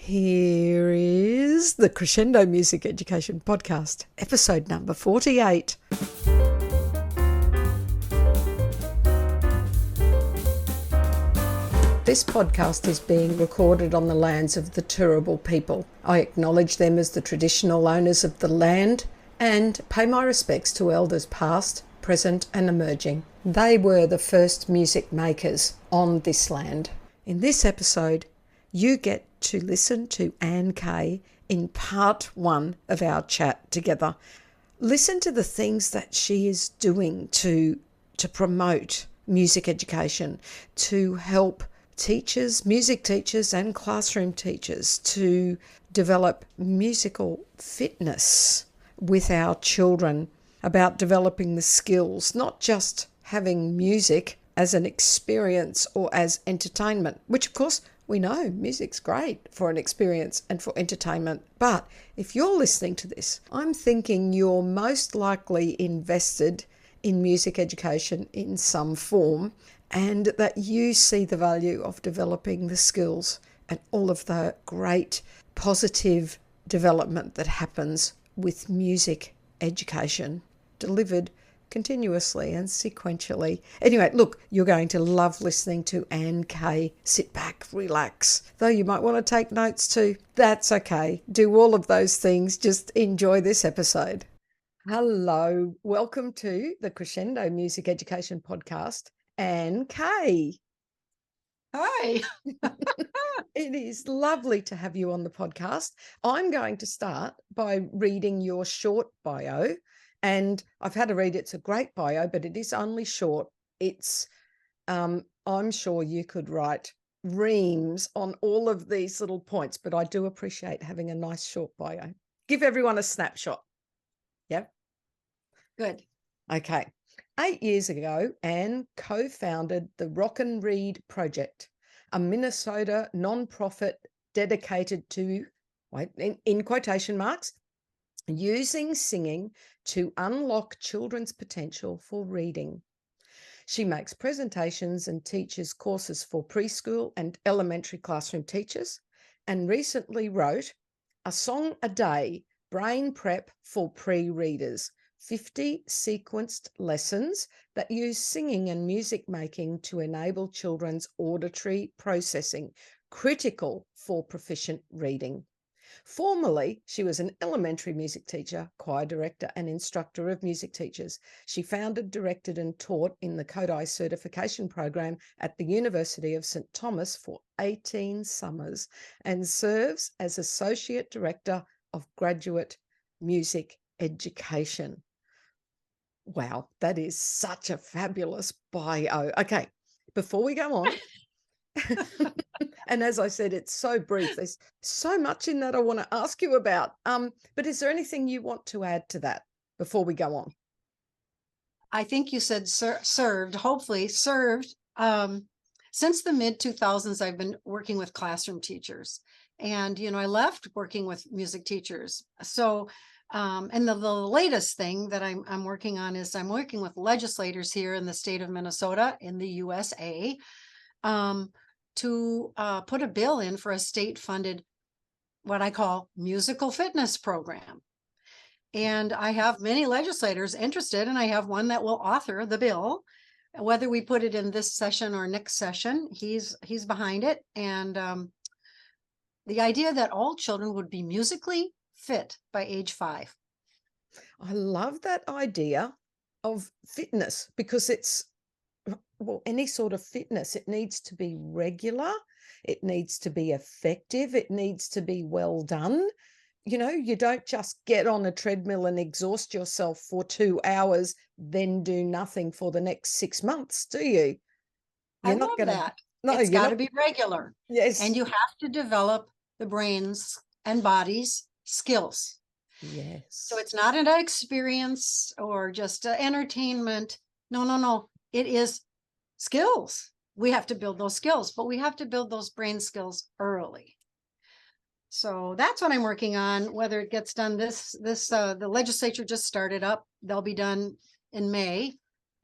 Here is the Crescendo Music Education Podcast, episode number 48. This podcast is being recorded on the lands of the Turrbal people. I acknowledge them as the traditional owners of the land and pay my respects to elders past, present and emerging. They were the first music makers on this land. In this episode, you get to listen to Anne Kay in part one of our chat together. Listen to the things that she is doing to promote music education, to help teachers, music teachers and classroom teachers to develop musical fitness with our children, about developing the skills, not just having music as an experience or as entertainment, which of course we know music's great for an experience and for entertainment. But if you're listening to this, I'm thinking you're most likely invested in music education in some form, and that you see the value of developing the skills and all of the great positive development that happens with music education delivered continuously and sequentially. Anyway, look, you're going to love listening to Anne Kay. Sit back, relax. Though you might want to take notes too. That's okay. Do all of those things. Just enjoy this episode. Hello, welcome to the Crescendo Music Education Podcast, Anne Kay. Hi. It is lovely to have you on the podcast. I'm going to start by reading your short bio. And I've had to read, it's a great bio, but it is only short. It's, I'm sure you could write reams on all of these little points, but I do appreciate having a nice short bio. Give everyone a snapshot. Yep. Good. Okay. 8 years ago, Anne co-founded the Rock and Read Project, a Minnesota nonprofit dedicated to, in quotation marks, using singing to unlock children's potential for reading. She makes presentations and teaches courses for preschool and elementary classroom teachers, and recently wrote A Song a Day Brain Prep for Pre-Readers, 50 sequenced lessons that use singing and music making to enable children's auditory processing, critical for proficient reading. Formerly, she was an elementary music teacher, choir director, and instructor of music teachers. She founded, directed, and taught in the Kodai certification program at the University of St. Thomas for 18 summers and serves as Associate Director of Graduate Music Education. Wow, that is such a fabulous bio. Okay, before we go on, and as I said, it's so brief. There's so much in that I want to ask you about. But is there anything you want to add to that before we go on? I think you said hopefully served. Since the mid-2000s, I've been working with classroom teachers. And, I left working with music teachers. So, and the latest thing that I'm working on is I'm working with legislators here in the state of Minnesota in the USA. To put a bill in for a state-funded, what I call musical fitness program. And I have many legislators interested, and I have one that will author the bill. Whether we put it in this session or next session, he's behind it. And the idea that all children would be musically fit by age 5. I love that idea of fitness, because it's, well, any sort of fitness, it needs to be regular, it needs to be effective, it needs to be well done. You don't just get on a treadmill and exhaust yourself for 2 hours, then do nothing for the next 6 months, do you? I love that. No, it's got to be regular. Yes. And you have to develop the brain's and body's skills. Yes. So it's not an experience or just entertainment. No. It is skills. We have to build those skills, but we have to build those brain skills early. So that's what I'm working on. Whether it gets done the legislature just started up. They'll be done in May,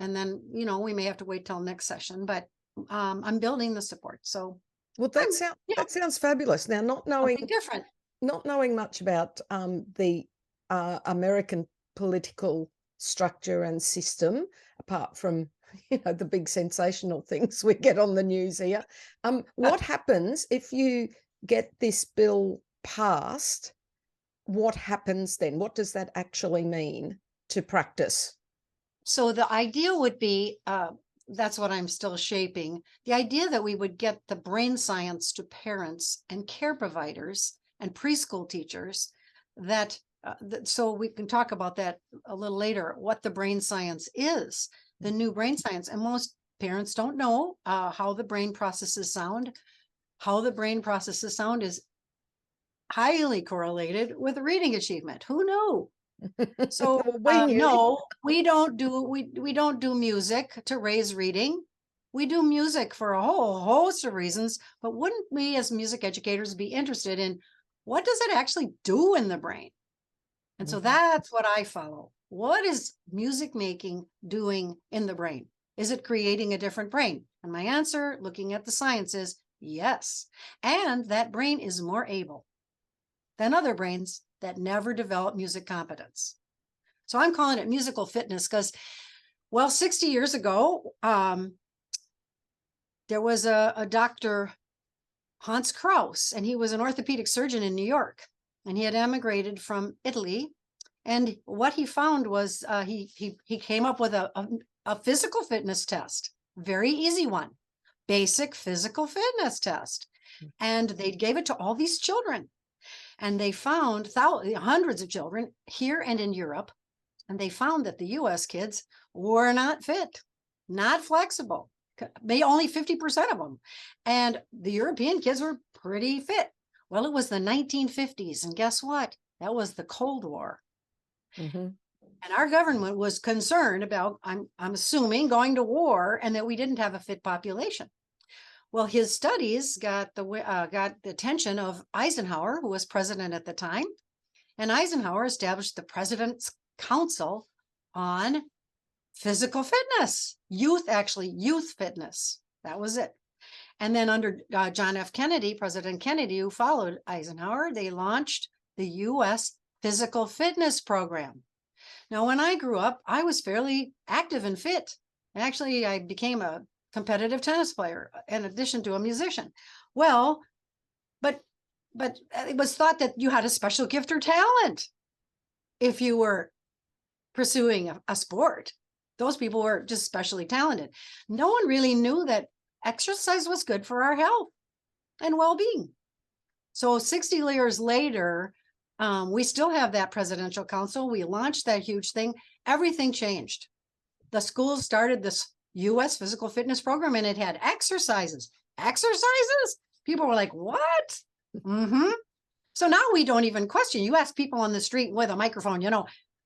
and then we may have to wait till next session. But I'm building the support. So Well, Yeah, that sounds fabulous. Now, something different. not knowing much about the American political structure and system, apart from the big sensational things we get on the news here. What happens if you get this bill passed? What happens then? What does that actually mean to practice? So the idea would be, that's what I'm still shaping. The idea that we would get the brain science to parents and care providers and preschool teachers so we can talk about that a little later, what the brain science is, the new brain science. And most parents don't know how the brain processes sound. How the brain processes sound is highly correlated with reading achievement. Who knew? So Well, we knew. no, we don't do music to raise reading. We do music for a whole host of reasons, but wouldn't we as music educators be interested in what does it actually do in the brain? And so that's what I follow. What is music making doing in the brain? Is it creating a different brain? And my answer, looking at the science, is yes. And that brain is more able than other brains that never develop music competence. So I'm calling it musical fitness because, well, 60 years ago, there was a Dr. Hans Kraus, and he was an orthopedic surgeon in New York, and he had emigrated from Italy. And what he found was he came up with a physical fitness test, very easy one, basic physical fitness test. And they gave it to all these children. And they found hundreds of children here and in Europe. And they found that the US kids were not fit, not flexible, only 50% of them. And the European kids were pretty fit. Well, it was the 1950s. And guess what? That was the Cold War. And our government was concerned about, I'm assuming, going to war and that we didn't have a fit population. Well, his studies got the attention of Eisenhower, who was president at the time. And Eisenhower established the President's Council on Physical Fitness, youth fitness. That was it. And then under John F. Kennedy, President Kennedy, who followed Eisenhower, they launched the U.S. Physical Fitness Program. Now, when I grew up, I was fairly active and fit. Actually, I became a competitive tennis player in addition to a musician. Well, but it was thought that you had a special gift or talent if you were pursuing a sport. Those people were just specially talented. No one really knew that exercise was good for our health and well-being. So 60 years later, we still have that presidential council. We launched that huge thing. Everything changed. The schools started this U.S. physical fitness program, and it had exercises. Exercises? People were like, what? So now we don't even question. You ask people on the street with a microphone,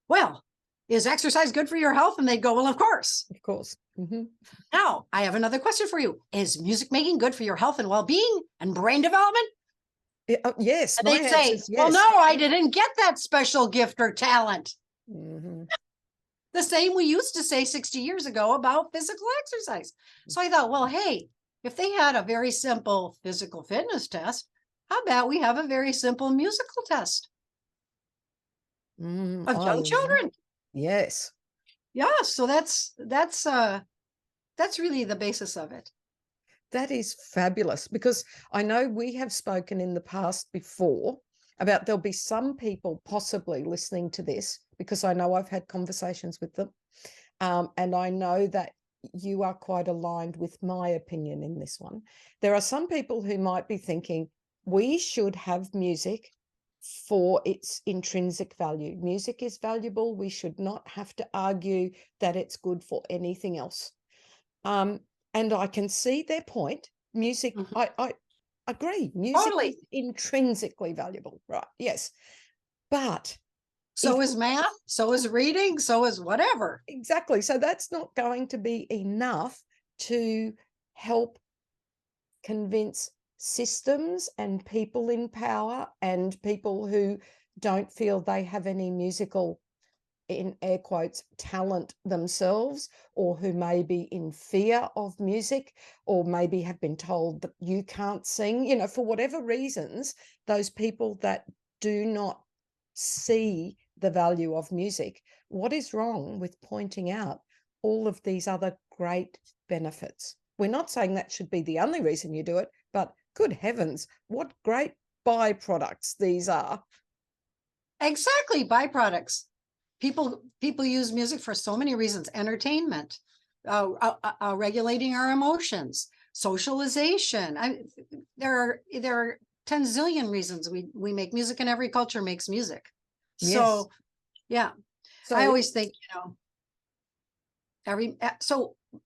well, is exercise good for your health? And they'd go, well, of course. Of course. Now, I have another question for you. Is music making good for your health and well-being and brain development? Yes. And they'd say, well, no, I didn't get that special gift or talent. The same we used to say 60 years ago about physical exercise. So I thought, well, hey, if they had a very simple physical fitness test, how about we have a very simple musical test of young children? Yes. Yeah. So that's really the basis of it. That is fabulous, because I know we have spoken in the past before about there'll be some people possibly listening to this, because I know I've had conversations with them. And I know that you are quite aligned with my opinion in this one. There are some people who might be thinking we should have music for its intrinsic value. Music is valuable. We should not have to argue that it's good for anything else. And I can see their point. Music, I agree. Music is intrinsically valuable, right? Yes. But so is math, so is reading, so is whatever. Exactly. So that's not going to be enough to help convince systems and people in power and people who don't feel they have any musical in air quotes, talent themselves, or who may be in fear of music, or maybe have been told that you can't sing, for whatever reasons, those people that do not see the value of music. What is wrong with pointing out all of these other great benefits? We're not saying that should be the only reason you do it, but good heavens, what great byproducts these are. Exactly, byproducts. People use music for so many reasons: entertainment, regulating our emotions, socialization. There are 10 zillion reasons we make music, and every culture makes music. So yeah, So I always think,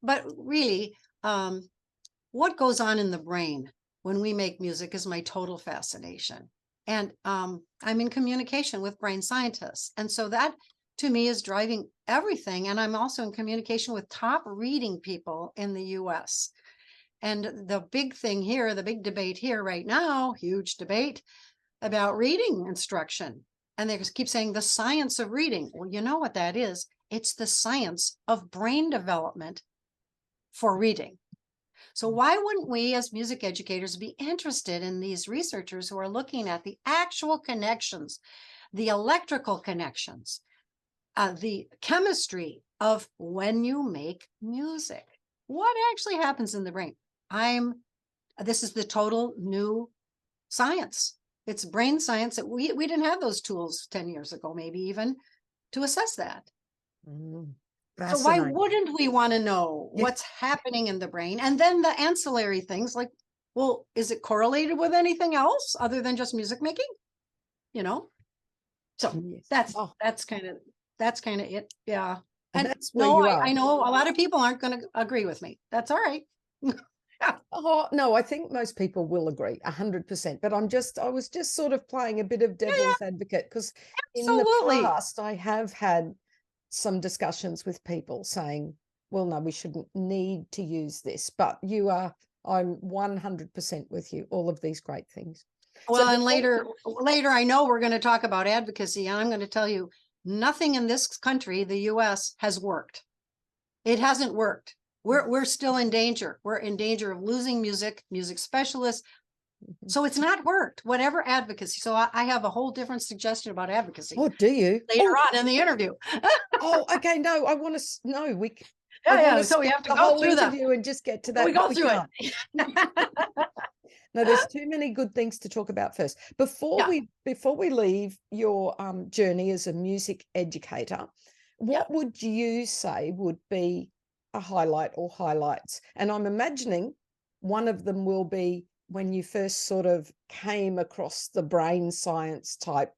but really, what goes on in the brain when we make music is my total fascination. And I'm in communication with brain scientists. And so that to me is driving everything. And I'm also in communication with top reading people in the US. And the big thing here, the big debate here right now, huge debate about reading instruction. And they just keep saying the science of reading. Well, you know what that is? It's the science of brain development for reading. So why wouldn't we as music educators be interested in these researchers who are looking at the actual connections, the electrical connections, the chemistry of when you make music? What actually happens in the brain? This is the total new science. It's brain science that we didn't have those tools 10 years ago, maybe even to assess that. So why wouldn't we want to know what's happening in the brain? And then the ancillary things like, well, is it correlated with anything else other than just music making? So that's kind of it. Yeah. And that's where you are. I know a lot of people aren't going to agree with me. That's all right. Oh, no, I think most people will agree 100%. But I was just sort of playing a bit of devil's advocate, because in the past I have had some discussions with people saying, well, no, we shouldn't need to use this. But I'm 100% with you, all of these great things. Well, and later, I know we're going to talk about advocacy, and I'm going to tell you, nothing in this country, the US, has worked. It hasn't worked. We're still in danger. We're in danger of losing music specialists. So it's not worked, whatever advocacy. So I have a whole different suggestion about advocacy. Oh, do you? Later on in the interview. Oh, okay. No, I want to know. So we have to go through that and just get to that. We go through it. No, there's too many good things to talk about first. Before we leave your journey as a music educator, what would you say would be a highlight or highlights? And I'm imagining one of them will be when you first sort of came across the brain science type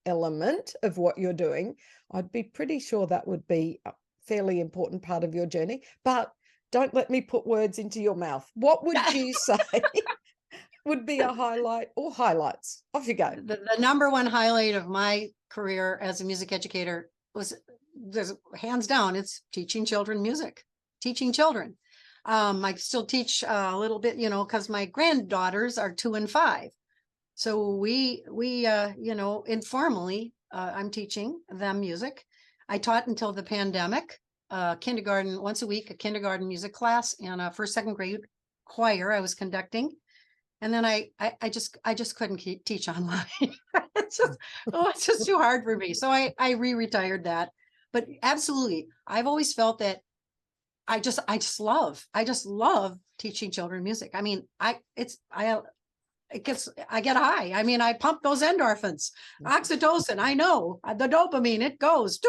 element of what you're doing. I'd be pretty sure that would be a fairly important part of your journey, but don't let me put words into your mouth. What would you say would be a highlight or highlights? Off you go. The number one highlight of my career as a music educator was, there's hands down, it's teaching children music, teaching children. I still teach a little bit, because my granddaughters are 2 and 5. So we informally, I'm teaching them music. I taught until the pandemic, kindergarten, once a week, a kindergarten music class and a first, second grade choir I was conducting. And then I just couldn't teach online. it's just too hard for me. So I re-retired that. But absolutely, I've always felt that I just love teaching children music. I mean, I get high. I mean, I pump those endorphins, oxytocin. I know the dopamine, it goes.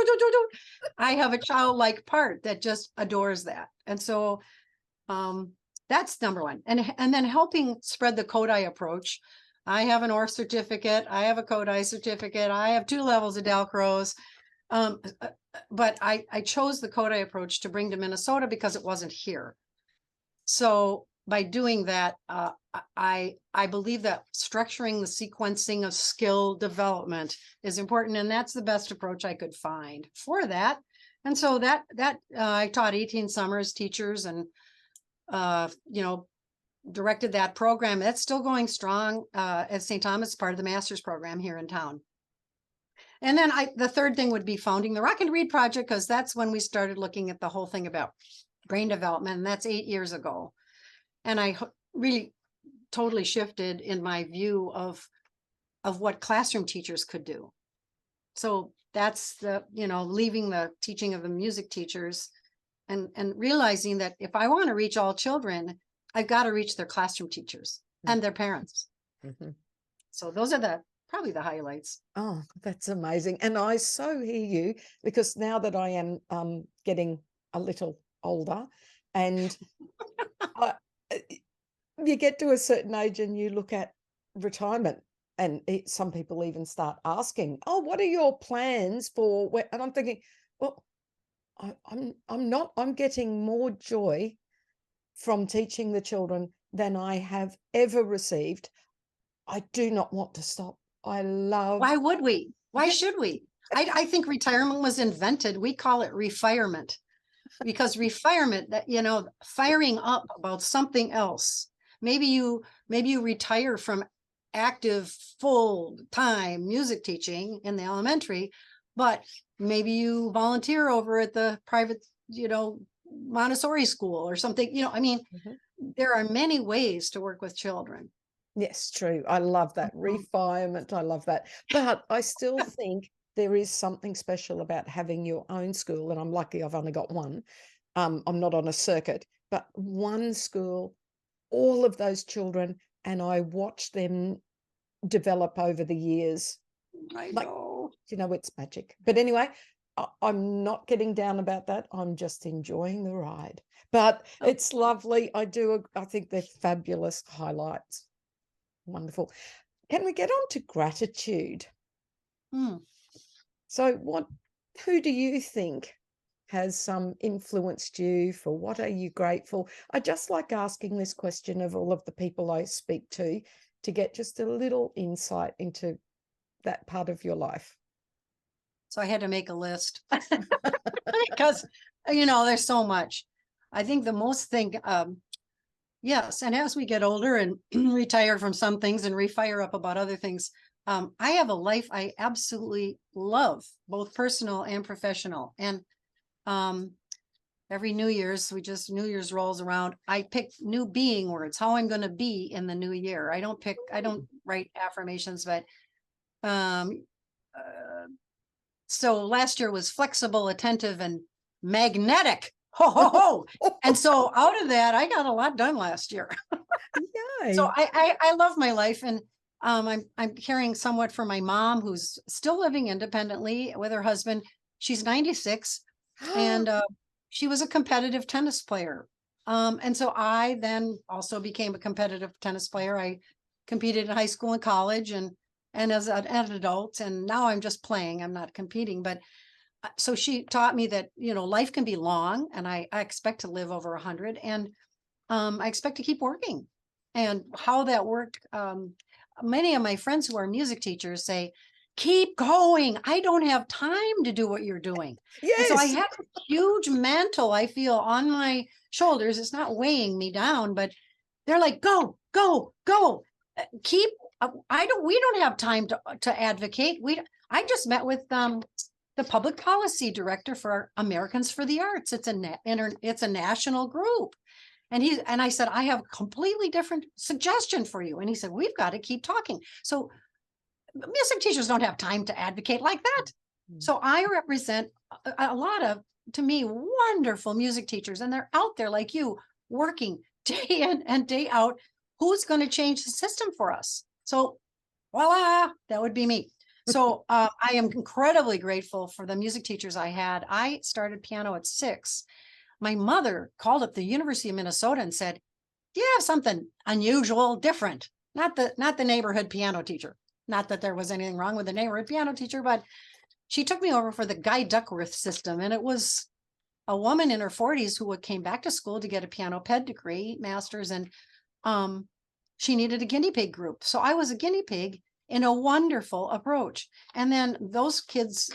I have a childlike part that just adores that. And so, that's number one. And then helping spread the Kodai approach. I have an ORF certificate. I have a Kodai certificate. I have 2 levels of Dalcroze. But I chose the Kodai approach to bring to Minnesota because it wasn't here. So by doing that, I believe that structuring the sequencing of skill development is important. And that's the best approach I could find for that. And so that I taught 18 summers, teachers, and directed that program. That's still going strong at St. Thomas, part of the master's program here in town. And then the third thing would be founding the Rock and Read Project, because that's when we started looking at the whole thing about brain development. And that's 8 years ago. And I really totally shifted in my view of what classroom teachers could do. So that's leaving the teaching of the music teachers and realizing that if I want to reach all children, I've got to reach their classroom teachers and their parents. Mm-hmm. So those are probably the highlights. Oh, that's amazing. And I so hear you, because now that I am getting a little older, and you get to a certain age and you look at retirement, and some people even start asking, oh, what are your plans for where? And I'm thinking, well, I'm getting more joy from teaching the children than I have ever received. I do not want to stop. I love. Why would we? Why should we? I think retirement was invented. We call it refirement, because refirement, that, firing up about something else. Maybe you retire from active full-time music teaching in the elementary, but maybe you volunteer over at the private, Montessori school or something. There are many ways to work with children. Yes, true. I love that. Refirement. I love that. But I still think there is something special about having your own school. And I'm lucky I've only got one. I'm not on a circuit, but one school, all of those children, and I watch them develop over the years. I know. It's magic. But anyway, I'm not getting down about that. I'm just enjoying the ride. But it's lovely. I think they're fabulous highlights. Wonderful. Can we get on to gratitude? So who do you think has influenced you? For what are you grateful? I just like asking this question of all of the people I speak to get just a little insight into that part of your life. So I had to make a list because, there's so much. I think the most thing, yes. And as we get older and retire from some things and refire up about other things, I have a life I absolutely love, both personal and professional. And every New Year's rolls around, I pick new being words, how I'm going to be in the new year. I don't write affirmations, but so last year was flexible, attentive, and magnetic. Ho, ho, ho. And so out of that, I got a lot done last year. Yay. So I love my life. And I'm caring somewhat for my mom, who's still living independently with her husband. She's 96 and she was a competitive tennis player. And so I then also became a competitive tennis player. I competed in high school and college and as an adult, and now I'm just playing. I'm not competing, but so she taught me that, life can be long, and I expect to live over 100, and I expect to keep working. And how that worked, many of my friends who are music teachers say, keep going. I don't have time to do what you're doing. Yes. And so I have a huge mantle, I feel, on my shoulders. It's not weighing me down, but they're like, go, go, go. Keep. We don't have time to advocate. I just met with the public policy director for Americans for the Arts. It's a national group. And I said, I have a completely different suggestion for you. And he said, we've got to keep talking. So music teachers don't have time to advocate like that. So I represent a lot of, to me, wonderful music teachers, and they're out there like you, working day in and day out. Who's going to change the system for us? So voila, that would be me. So I am incredibly grateful for the music teachers I had. I started piano at 6. My mother called up the University of Minnesota and said, do you have something unusual, different? Not the neighborhood piano teacher. Not that there was anything wrong with the neighborhood piano teacher, but she took me over for the Guy Duckworth system. And it was a woman in her 40s who came back to school to get a piano ped degree, master's, and she needed a guinea pig group. So I was a guinea pig in a wonderful approach. And then those kids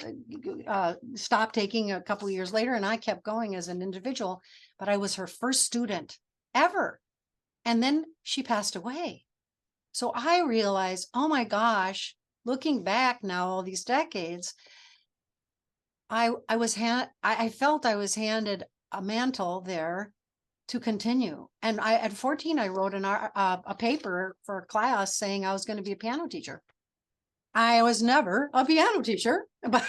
stopped taking a couple of years later, and I kept going as an individual, but I was her first student ever. And then she passed away. So I realized, oh my gosh, looking back now, all these decades, I felt I was handed a mantle there to continue. And at 14, I wrote a paper for a class saying I was going to be a piano teacher. I was never a piano teacher, but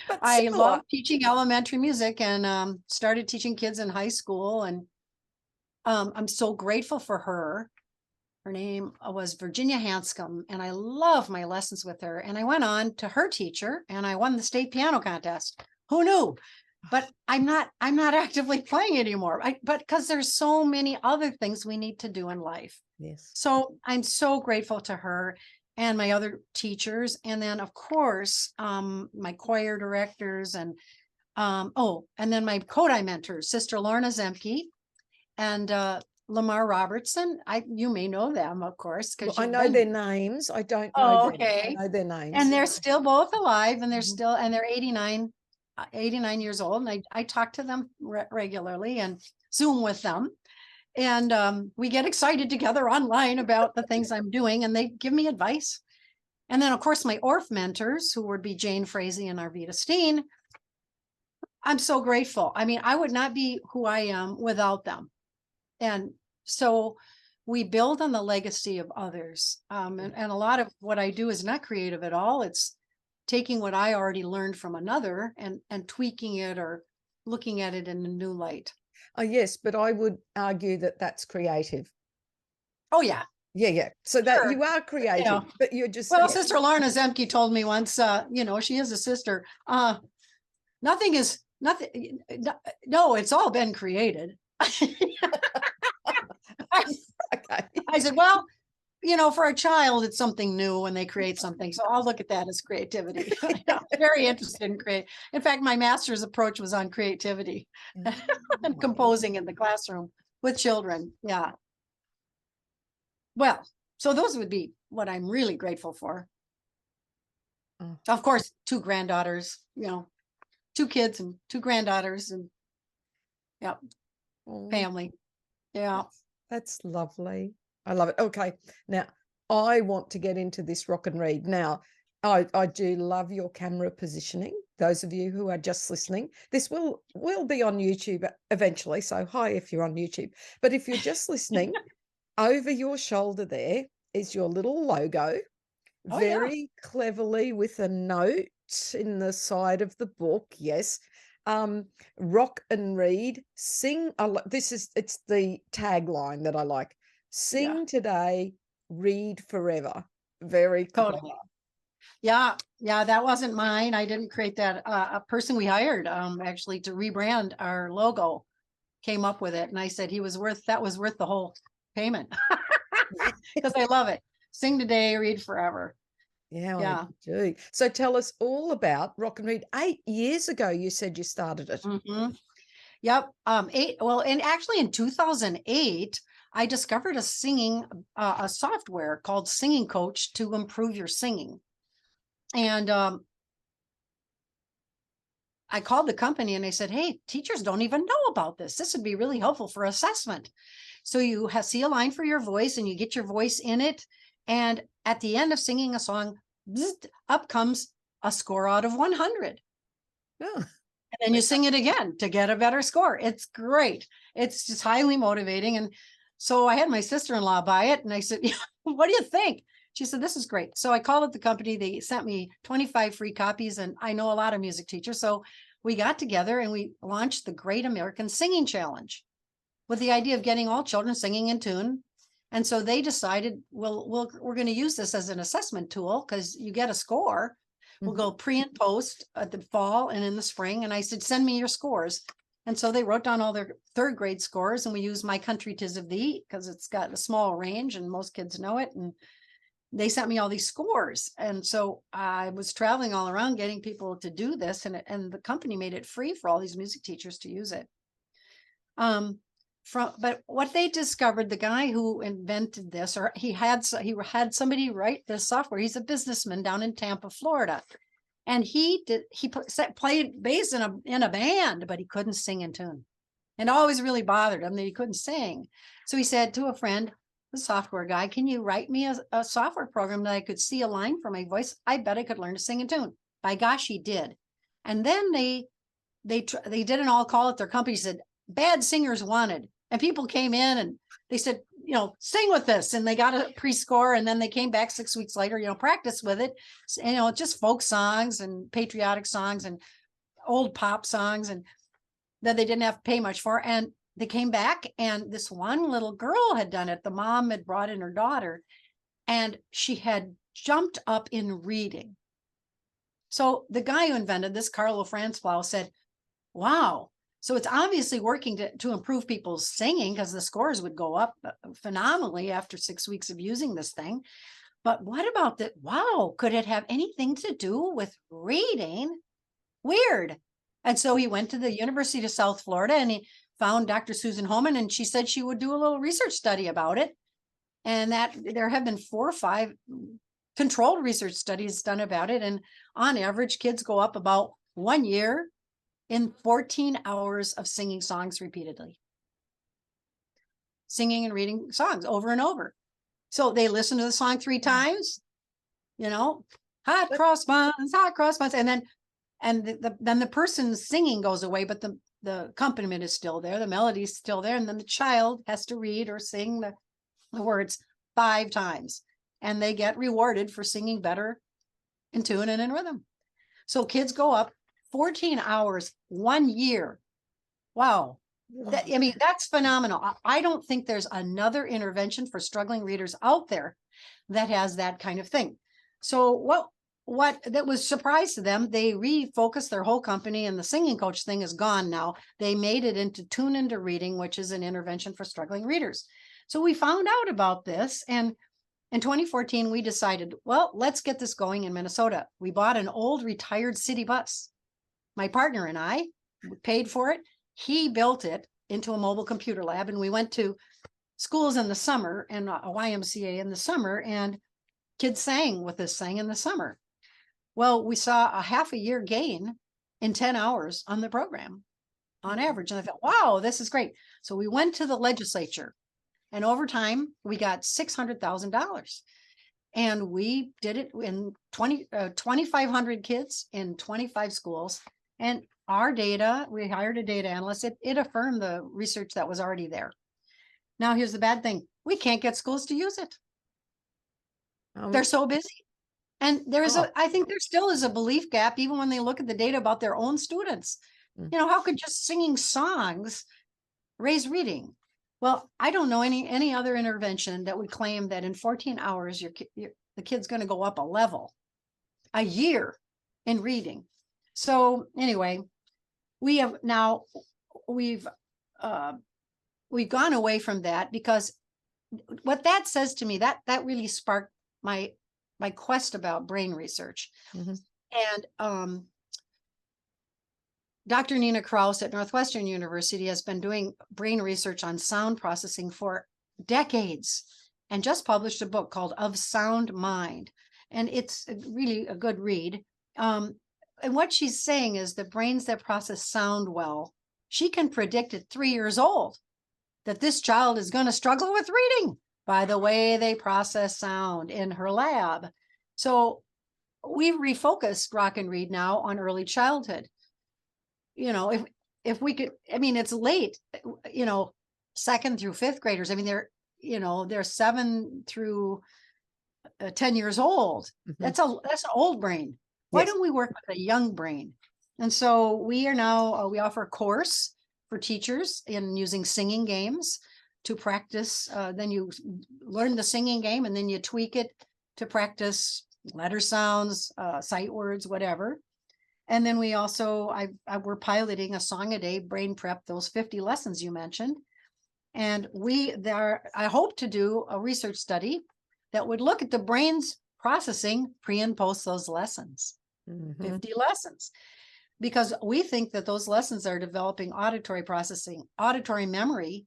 But I similar. love teaching elementary music and started teaching kids in high school. And I'm so grateful for her. Her name was Virginia Hanscom, and I love my lessons with her. And I went on to her teacher, and I won the state piano contest. Who knew? But I'm not actively playing anymore. But because there's so many other things we need to do in life. Yes. So I'm so grateful to her and my other teachers, and then of course my choir directors and then my Kodai mentors, Sister Lorna Zemke and Lamar Robertson. You may know them, of course, Well, because I know their names. I don't know them. okay. I know their names. And they're still both alive, and Mhm. they're 89 years old. And I talk to them regularly and Zoom with them. And we get excited together online about the things I'm doing, and they give me advice. And then, of course, my ORF mentors, who would be Jane Frazee and Arvita Steen. I'm so grateful. I mean, I would not be who I am without them. And so we build on the legacy of others. And a lot of what I do is not creative at all. It's taking what I already learned from another and tweaking it or looking at it in a new light. Oh, yes, but I would argue that that's creative. Oh, yeah. Yeah. So that Sure. you are creative, but you're just, Well, yeah. Sister Lorna Zemke told me once, she is a sister. Nothing is nothing. No, it's all been created. Okay. I said, well, for a child, it's something new when they create something. So I'll look at that as creativity. I'm very interested in create. In fact, my master's approach was on creativity and composing in the classroom with children. Yeah. Well, so those would be what I'm really grateful for. Oh. Of course, 2 granddaughters, 2 kids and 2 granddaughters and family. Yeah. That's lovely. I love it. Okay. Now, I want to get into this rock and read. Now, I do love your camera positioning. Those of you who are just listening, this will be on YouTube eventually. So hi if you're on YouTube. But if you're just listening, over your shoulder there is your little logo, very cleverly with a note in the side of the book. Yes. Rock and read, sing. It's the tagline that I like. Sing today, read forever. Very clever. Totally. Yeah, that wasn't mine. I didn't create that. A person we hired actually to rebrand our logo came up with it, and I said that was worth the whole payment because I love it. Sing today, read forever. Yeah, Yeah. I do. So tell us all about Rock and Read. 8 years ago, you said you started it. Mm-hmm. Yep. And actually in 2008, I discovered a software called Singing Coach to improve your singing. And I called the company and I said, hey, teachers don't even know about this. This would be really helpful for assessment. So you see a line for your voice and you get your voice in it. And at the end of singing a song, up comes a score out of 100. Oh. And then you sing it again to get a better score. It's great. It's just highly motivating. And so I had my sister-in-law buy it and I said, what do you think? She said, this is great. So I called up the company. They sent me 25 free copies, and I know a lot of music teachers. So we got together and we launched the Great American Singing Challenge with the idea of getting all children singing in tune. And so they decided, we're going to use this as an assessment tool because you get a score. We'll go pre and post at the fall and in the spring. And I said, send me your scores. And so they wrote down all their 3rd grade scores, and we used My Country 'Tis of Thee because it's got a small range and most kids know it. And they sent me all these scores. And so I was traveling all around getting people to do this. And the company made it free for all these music teachers to use it. But what they discovered, the guy who invented this, or he had somebody write this software. He's a businessman down in Tampa, Florida, and he played bass in a band, but he couldn't sing in tune, and always really bothered him that he couldn't sing. So he said to a friend, the software guy, can you write me a software program that I could see a line for my voice? I bet I could learn to sing a tune. By gosh, he did. And then they did an all call at their company, said, bad singers wanted. And people came in and they said, sing with this. And they got a pre-score. And then they came back 6 weeks later, practice with it. Just folk songs and patriotic songs and old pop songs, and that they didn't have to pay much for. And they came back, and this one little girl had done it. The mom had brought in her daughter, and she had jumped up in reading. So the guy who invented this, Carlo Franzblau, said, wow, so it's obviously working to improve people's singing, because the scores would go up phenomenally after 6 weeks of using this thing. But what about that? Wow, could it have anything to do with reading? Weird. And so he went to the University of South Florida, and he found Dr. Susan Homan, and she said she would do a little research study about it. And that there have been 4 or 5 controlled research studies done about it. And on average, kids go up about 1 year in 14 hours of singing songs repeatedly. Singing and reading songs over and over. So they listen to the song 3 times, hot cross buns, hot cross buns. And then the person's singing goes away, but the accompaniment is still there. The melody is still there. And then the child has to read or sing the words 5 times. And they get rewarded for singing better in tune and in rhythm. So kids go up 14 hours, 1 year. Wow. That's phenomenal. I don't think there's another intervention for struggling readers out there that has that kind of thing. So what that was surprise to them, they refocused their whole company, and the singing coach thing is gone now. They made it into Tune Into Reading, which is an intervention for struggling readers. So we found out about this, and in 2014, we decided, well, let's get this going in Minnesota. We bought an old retired city bus. My partner and I paid for it. He built it into a mobile computer lab, and we went to schools in the summer and a YMCA in the summer, and kids sang with this thing in the summer. Well, we saw a half a year gain in 10 hours on the program on average. And I thought, wow, this is great. So we went to the legislature, and over time we got $600,000. And we did it in 2,500 kids in 25 schools. And our data, we hired a data analyst. It affirmed the research that was already there. Now, here's the bad thing. We can't get schools to use it. They're so busy. And I think there still is a belief gap, even when they look at the data about their own students. How could just singing songs raise reading? Well, I don't know any other intervention that would claim that in 14 hours, the kid's going to go up a level, a year in reading. So anyway, we've gone away from that, because what that says to me, that really sparked my quest about brain research. Mm-hmm. And Dr. Nina Kraus at Northwestern University has been doing brain research on sound processing for decades, and just published a book called Of Sound Mind. And it's really a good read. And what she's saying is the brains that process sound well, she can predict at 3 years old that this child is going to struggle with reading by the way they process sound in her lab. So we've refocused Rock and Read now on early childhood. If we could, it's late, 2nd through 5th graders. They're 7 through 10 years old. Mm-hmm. That's an old brain. Why don't we work with a young brain? And so we are now, we offer a course for teachers in using singing games to practice. Then you learn the singing game, and then you tweak it to practice letter sounds, sight words, whatever. And then we also, we're piloting a song a day brain prep, those 50 lessons you mentioned. And I hope to do a research study that would look at the brain's processing pre and post those lessons. Mm-hmm. 50 lessons, because we think that those lessons are developing auditory processing, auditory memory,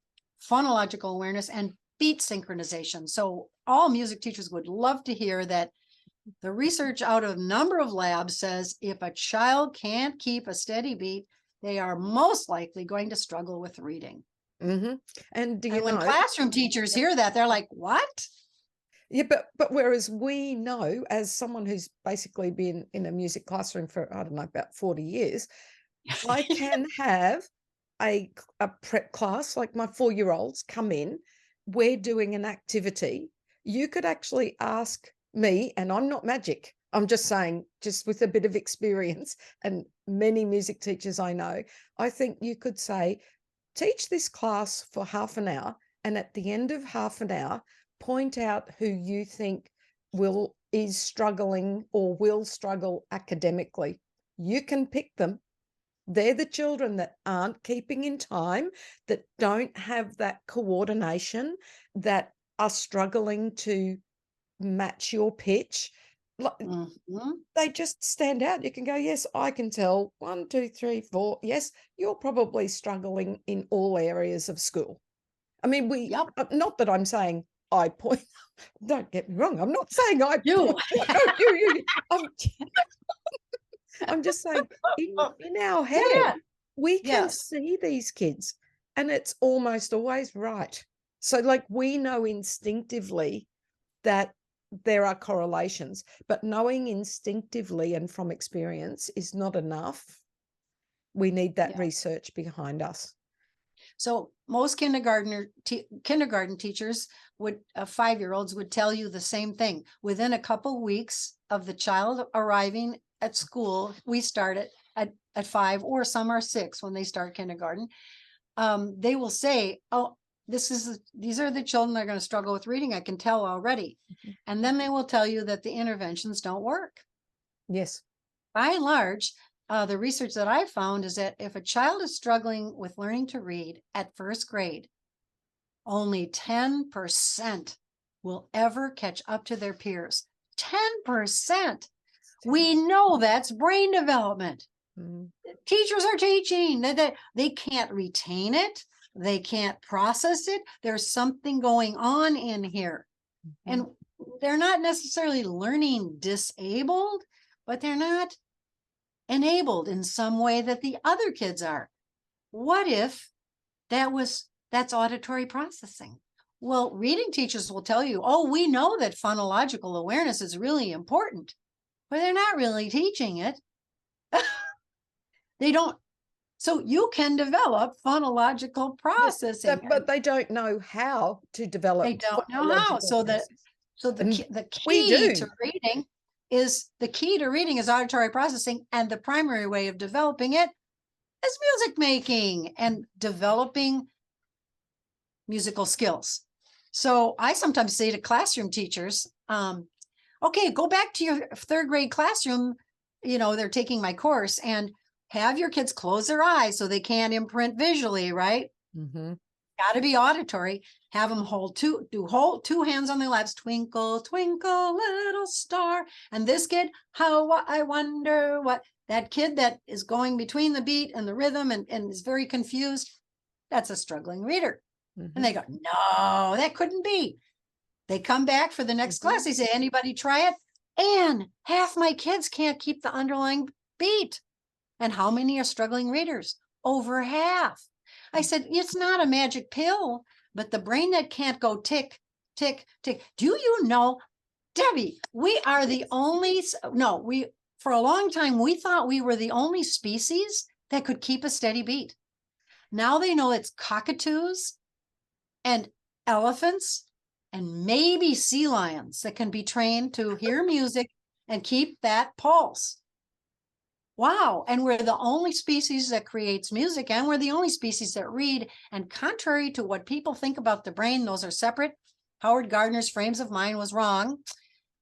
phonological awareness, and beat synchronization. So all music teachers would love to hear that the research out of a number of labs says if a child can't keep a steady beat, they are most likely going to struggle with reading. Mm-hmm. And do you And when know? classroom teachers hear that, they're like, what? Yeah, but whereas we know, as someone who's basically been in a music classroom for, I don't know, about 40 years, I can have a prep class, like my 4-year-olds come in, we're doing an activity. You could actually ask me, and I'm not magic. I'm just saying, just with a bit of experience and many music teachers I know, I think you could say, teach this class for half an hour, and at the end of half an hour, point out who you think is struggling or will struggle academically. You can pick them. They're the children that aren't keeping in time, that don't have that coordination, that are struggling to match your pitch. Mhm. They just stand out. You can go, yes, I can tell 1, 2, 3, 4. Yes, you're probably struggling in all areas of school. I mean, Yep. not that I'm saying I point, don't get me wrong. I'm not saying I You. point, no, you. I'm just saying in our Yeah, head, yeah. we can Yes. see these kids and it's almost always right. So like we know instinctively that there are correlations, but knowing instinctively and from experience is not enough. We need that Yeah. research behind us. So most kindergarten teachers would 5-year-olds would tell you the same thing. Within a couple weeks of the child arriving at school, we start at 5, or some are 6 when they start kindergarten. They will say, "Oh, these are the children that are going to struggle with reading. I can tell already," and then they will tell you that the interventions don't work. Yes. By and large, the research that I found is that if a child is struggling with learning to read at first grade, only 10% will ever catch up to their peers. 10%. We know that's brain development. Mm. Teachers are teaching that they can't retain it. They can't process it. There's something going on in here. Mm-hmm. And they're not necessarily learning disabled, but they're not enabled in some way that the other kids are. What if that's auditory processing? Well, reading teachers will tell you, oh, we know that phonological awareness is really important, but they're not really teaching it. They don't. So you can develop phonological processing. But they don't know how to develop They don't know how. phonological So process. the We key do. to reading is auditory processing, and the primary way of developing it is music making and developing musical skills. So I sometimes say to classroom teachers, okay, go back to your 3rd grade classroom. They're taking my course, and have your kids close their eyes so they can't imprint visually, right? Mm-hmm. Got to be auditory. Have them hold two hands on their laps. Twinkle, twinkle, little star. And this kid, how I wonder what. That kid that is going between the beat and the rhythm and is very confused, that's a struggling reader. Mm-hmm. And they go, no, that couldn't be. They come back for the next class. They say, anybody try it? And half my kids can't keep the underlying beat. And how many are struggling readers? Over half. I said, it's not a magic pill, but the brain that can't go tick, tick, tick. Do you know, Debbie, we are the only, no, for a long time, we thought we were the only species that could keep a steady beat. Now they know it's cockatoos and elephants and maybe sea lions that can be trained to hear music and keep that pulse. Wow. And we're the only species that creates music, and we're the only species that read. And contrary to what people think about the brain, those are separate. Howard Gardner's frames of mind was wrong.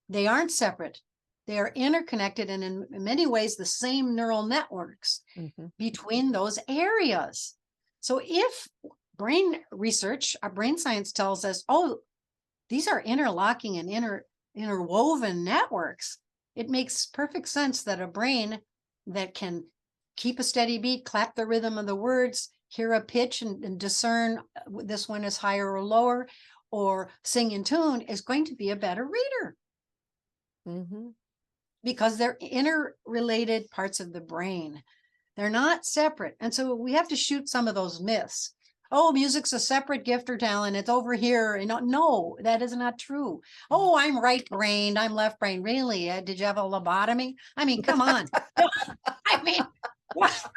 They aren't separate. They are interconnected, and in many ways, the same neural networks between those areas. So if brain research, our brain science tells us, oh, these are interlocking and interwoven networks, it makes perfect sense that a brain that can keep a steady beat, clap the rhythm of the words, hear a pitch and discern this one is higher or lower, or sing in tune, is going to be a better reader. Because they're interrelated parts of the brain. They're not separate. And so we have to shoot some of those myths. oh, music's a separate gift or talent. It's over here. And no, that is not true. Oh, I'm right-brained. I'm left-brained. Really? Did you have a lobotomy? I mean, come on. I mean, what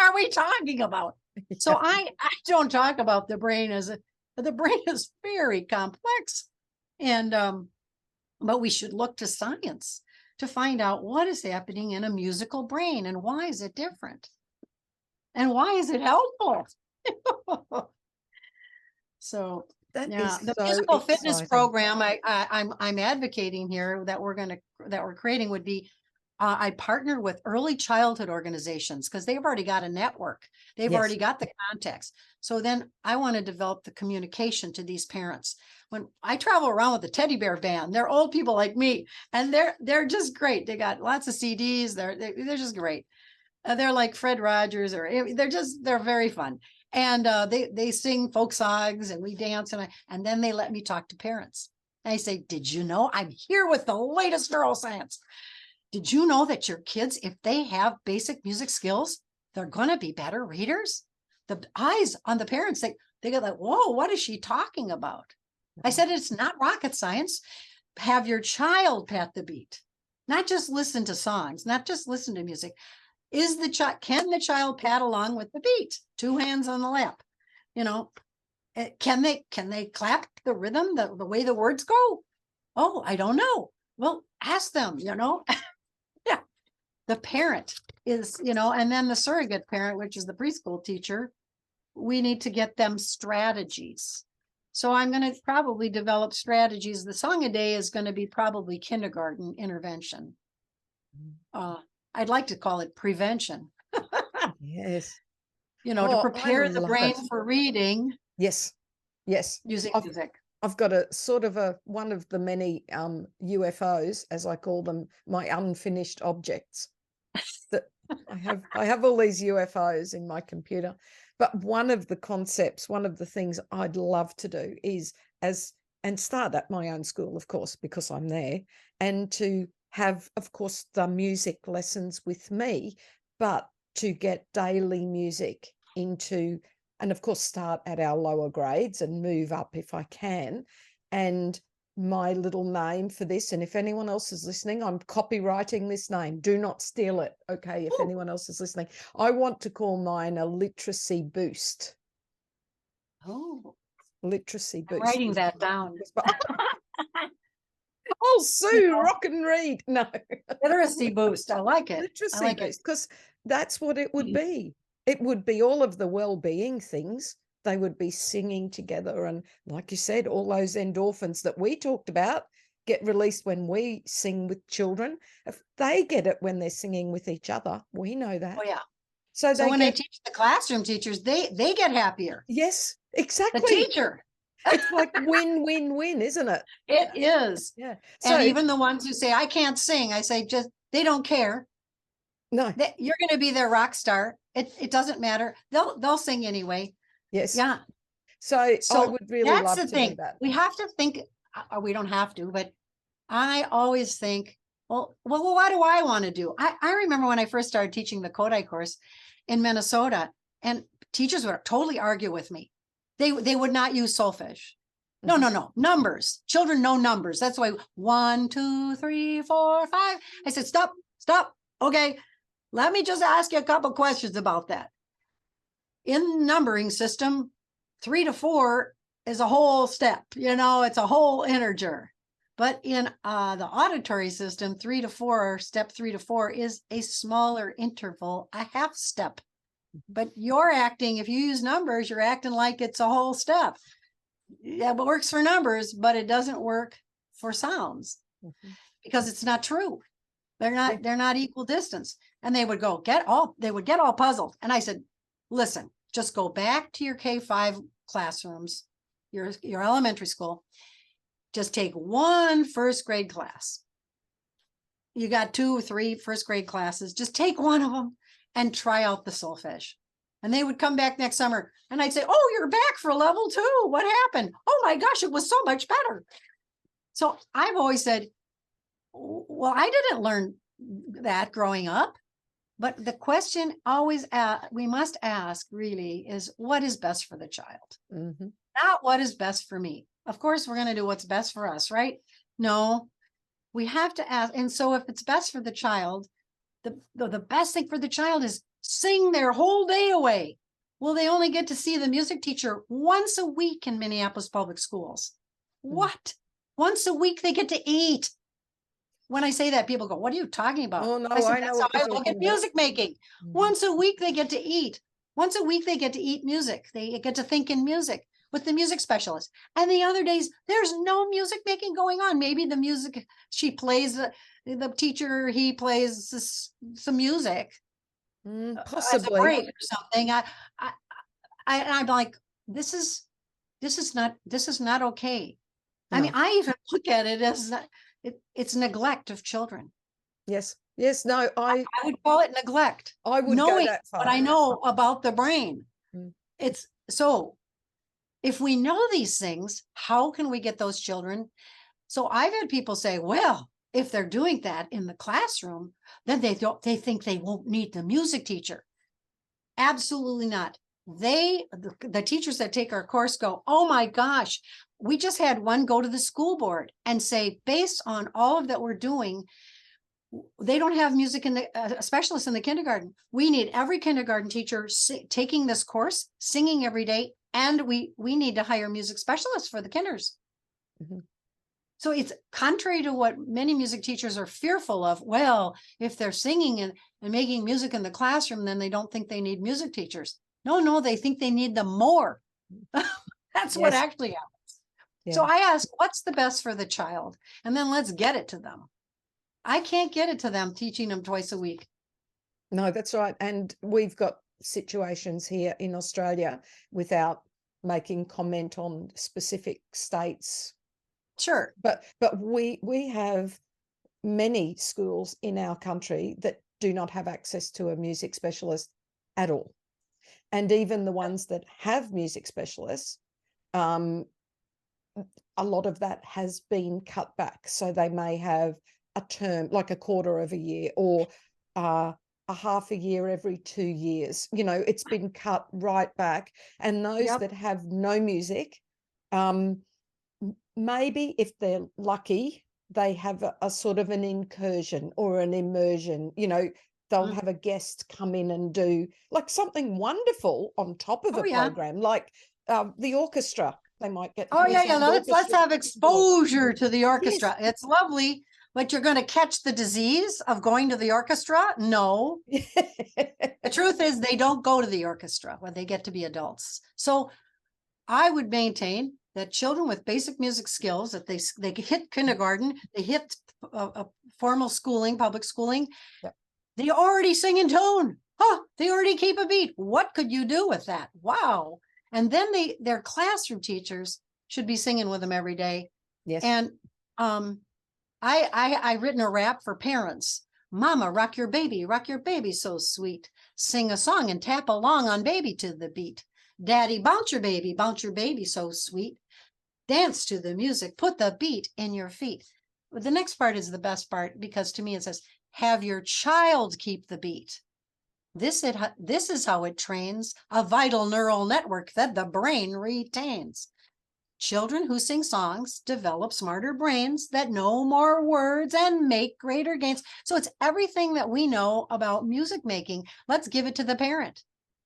are we talking about? So I don't talk about the brain the brain is very complex. And, but we should look to science to find out what is happening in a musical brain and why is it different? And why is it helpful? So That yeah, is the so musical fitness exciting. program I'm advocating here that we're creating would be I partnered with early childhood organizations because they've already got a network. They've Yes. already got the contacts. So then I want to develop the communication to these parents. When I travel around with the teddy bear band, they're old people like me, and they're just great. They got lots of CDs. They're just great. They're like Fred Rogers, or they're very fun. And they sing folk songs and we dance, and then they let me talk to parents. And I say, did you know I'm here with the latest neuroscience? Did you know that your kids, if they have basic music skills, they're going to be better readers? The eyes on the parents, they get like, whoa, what is she talking about? I said, it's not rocket science. Have your child pat the beat, not just listen to songs, not just listen to music. Can the child pat along with the beat? 2 hands on the lap, you know, can they clap the rhythm, the way the words go? Oh, I don't know. Well, ask them, you know. Yeah. The parent is, and then the surrogate parent, which is the preschool teacher, we need to get them strategies. So I'm going to probably develop strategies. The song a day is going to be probably kindergarten intervention. I'd like to call it prevention. Yes. To prepare the brain it. for reading. Yes. Yes. Using music. I've got a sort of one of the many UFOs, as I call them, my unfinished objects. That I have all these UFOs in my computer. But one of the concepts, one of the things I'd love to do is start at my own school, of course, because I'm there, and to have, of course, the music lessons with me, but to get daily music into, and of course start at our lower grades and move up if I can. And my little name for this, and if anyone else is listening, I'm copywriting this name. Do not steal it, okay, if anyone else is listening. I want to call mine a literacy boost. Oh. Literacy boost. I'm writing that down. Oh, Sue, rock and read. No. Literacy boost. I like it. Literacy boost, because that's what it would be. It would be all of the well-being things. They would be singing together. And like you said, all those endorphins that we talked about get released when we sing with children. If they get it when they're singing with each other, we know that. Oh, yeah. So when I teach the classroom teachers, they get happier. Yes, exactly. The teacher. It's like win-win-win, isn't it? It is. Yeah. So even the ones who say, I can't sing, I say, they don't care. No. You're going to be their rock star. It doesn't matter. They'll sing anyway. Yes. Yeah. So I would really love to do that. We have to think, we don't have to, but I always think, well, what do I want to do? I remember when I first started teaching the Kodai course in Minnesota, and teachers would totally argue with me. They would not use solfege. No, numbers. Children know numbers. That's why 1, 2, 3, 4, 5. I said, stop. Okay, let me just ask you a couple questions about that. In the numbering system, 3 to 4 is a whole step. It's a whole integer. But in the auditory system, 3 to 4, step 3 to 4 is a smaller interval, a half step. But if you use numbers, you're acting like it's a whole step. Yeah, it works for numbers, but it doesn't work for sounds because it's not true. They're not equal distance. And they would get all puzzled. And I said, listen, just go back to your K-5 classrooms, your elementary school. Just take one first grade class. You got 2 or 3 first grade classes. Just take one of them and try out the solfege. And they would come back next summer and I'd say, oh, you're back for level 2. What happened? Oh my gosh, it was so much better. So I've always said, well, I didn't learn that growing up. But the question we must ask really is, what is best for the child? Mhm. Not what is best for me. Of course, we're going to do what's best for us, right? No, we have to ask. And so if it's best for the child, the best thing for the child is sing their whole day away. Well, they only get to see the music teacher once a week in Minneapolis public schools. What? Once a week they get to eat. When I say that, people go, what are you talking about? Oh, no, I said, I know that's how what you're I look talking at about. music making. Mhm. Once a week they get to eat. Once a week they get to eat music. They get to think in music with the music specialist. And the other days, there's no music making going on. Maybe the music she plays, the teacher, he plays some music as a Possibly. break or something. I'm like, this is not okay. I mean, No. I even look at it as it's neglect of children. Yes. Yes. No, I would call it neglect. I would go Knowing that what far. I know about the brain. Mm. It's so if we know these things, how can we get those children? So I've had people say, well, if they're doing that in the classroom, then they think they won't need the music teacher. Absolutely not. The teachers that take our course go, oh my gosh, we just had one go to the school board and say, based on all of that we're doing, they don't have music in the specialists in the kindergarten. We need every kindergarten teacher taking this course, singing every day, and we need to hire music specialists for the kinders. Mhm. So it's contrary to what many music teachers are fearful of. Well, if they're singing and making music in the classroom, then they don't think they need music teachers. No, they think they need them more. That's what Yes. actually happens. So Yeah. I ask, what's the best for the child? And then let's get it to them. I can't get it to them teaching them twice a week. No, that's right. And we've got situations here in Australia, without making comment on specific states. Sure. But we have many schools in our country that do not have access to a music specialist at all. And even the ones that have music specialists, a lot of that has been cut back. So they may have a term, like a quarter of a year, or a half a year every 2 years. It's been cut right back. And those that have no music, maybe if they're lucky, they have a sort of an incursion or an immersion. They'll have a guest come in and do like something wonderful on top of a program, like the orchestra. They might get. Oh yeah. Let's have exposure to the orchestra. Yes. It's lovely, but you're going to catch the disease of going to the orchestra? No. The truth is, they don't go to the orchestra when they get to be adults. So I would maintain that children with basic music skills, that they hit kindergarten, they hit formal schooling, public schooling, they already sing in tone. They already keep a beat. What could you do with that? Wow. And then their classroom teachers should be singing with them every day. Yes. And I've written a rap for parents. Mama, rock your baby so sweet. Sing a song and tap along on baby to the beat. Daddy, bounce your baby so sweet. Dance to the music, put the beat in your feet. But the next part is the best part, because to me it says, have your child keep the beat. This is how it trains a vital neural network that the brain retains. Children who sing songs develop smarter brains that know more words and make greater gains. So it's everything that we know about music making. Let's give it to the parent.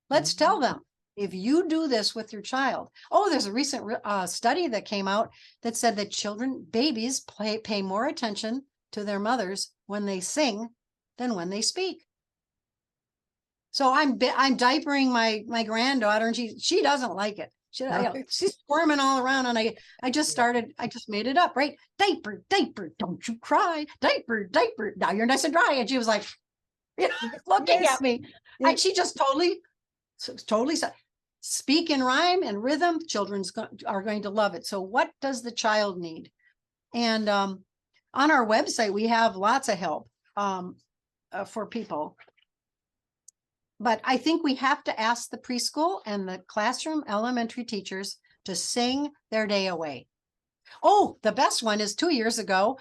Let's tell them, if you do this with your child. Oh, there's a recent study that came out that said that babies pay more attention to their mothers when they sing than when they speak. So I'm diapering my granddaughter, and she doesn't like it. She's squirming all around, and I just made it up, right? Diaper, don't you cry. Diaper, now you're nice and dry. And she was like, looking at me. And she just totally speak in rhyme and rhythm. Children are going to love it. So what does the child need? And on our website, we have lots of help for people. But I think we have to ask the preschool and the classroom elementary teachers to sing their day away. Oh, the best one is 2 years ago.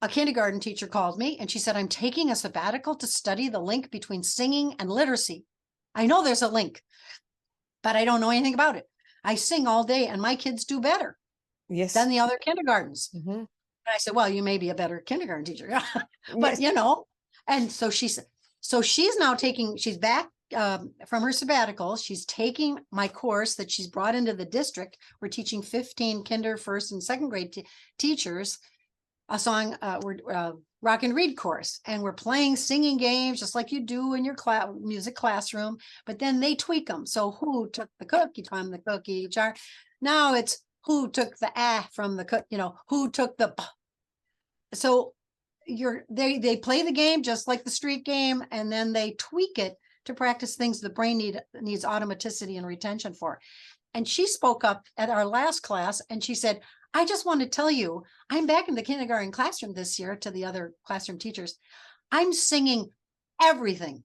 a kindergarten teacher called me and she said, I'm taking a sabbatical to study the link between singing and literacy. I know there's a link, but I don't know anything about it. I sing all day and my kids do better Yes. than the other kindergartens. Mm-hmm. And I said, well, you may be a better kindergarten teacher. But, Yes. and so she's now she's back from her sabbatical. She's taking my course that she's brought into the district. We're teaching 15 kinder, first and second grade teachers a song, rock and read course, and we're playing singing games just like you do in your music classroom, but then they tweak them. So who took the cookie from the cookie jar? Now it's who took the from the cook, who took the so they play the game just like the street game, and then they tweak it to practice things the brain needs automaticity and retention for. And she spoke up at our last class and she said, I just want to tell you, I'm back in the kindergarten classroom this year to the other classroom teachers. I'm singing everything,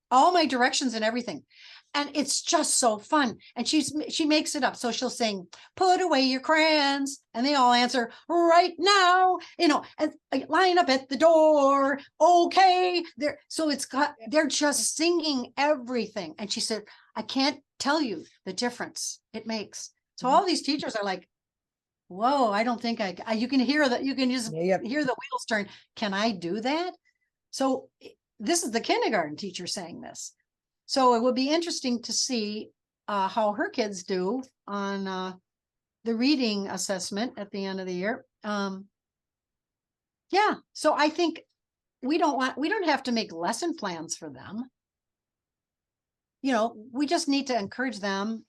all my directions and everything. And it's just so fun. And she makes it up. So she'll sing, put away your crayons. And they all answer right now, and line up at the door. Okay. They're just singing everything. And she said, I can't tell you the difference it makes. So all these teachers are like, whoa, I don't think you can hear that. You can just hear the wheels turn. Can I do that? So this is the kindergarten teacher saying this. So it would be interesting to see how her kids do on the reading assessment at the end of the year. Yeah. So I think we don't have to make lesson plans for them. We just need to encourage them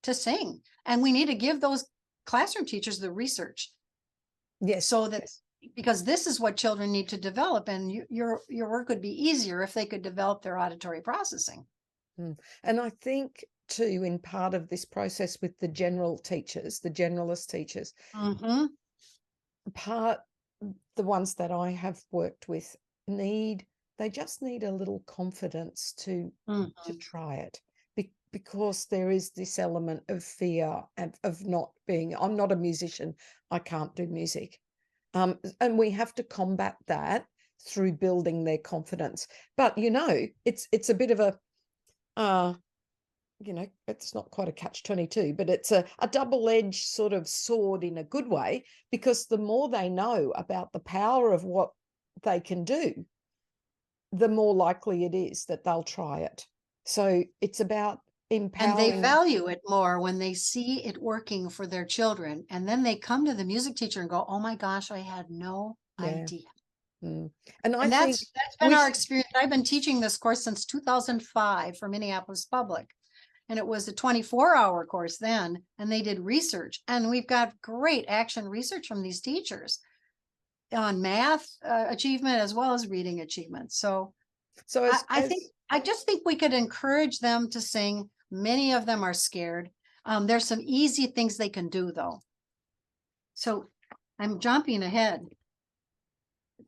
to sing, and we need to give those classroom teachers the research. Yes. So that, because this is what children need to develop, and your work would be easier if they could develop their auditory processing. And I think too, in part of this process with the generalist teachers, Mm-hmm. The ones that I have worked with they just need a little confidence to try it, because there is this element of fear and of not being, I'm not a musician, I can't do music. And we have to combat that through building their confidence. But, it's a bit of a, it's not quite a catch-22, but it's a double-edged sort of sword in a good way, because the more they know about the power of what they can do, the more likely it is that they'll try it. So it's about empowering. And they value it more when they see it working for their children. And then they come to the music teacher and go, oh my gosh, I had no idea. And that's been our experience. I've been teaching this course since 2005 for Minneapolis Public. And it was a 24-hour course then, and they did research. And we've got great action research from these teachers on math achievement as well as reading achievement. So I just think we could encourage them to sing. Many of them are scared. There's some easy things they can do, though. So I'm jumping ahead.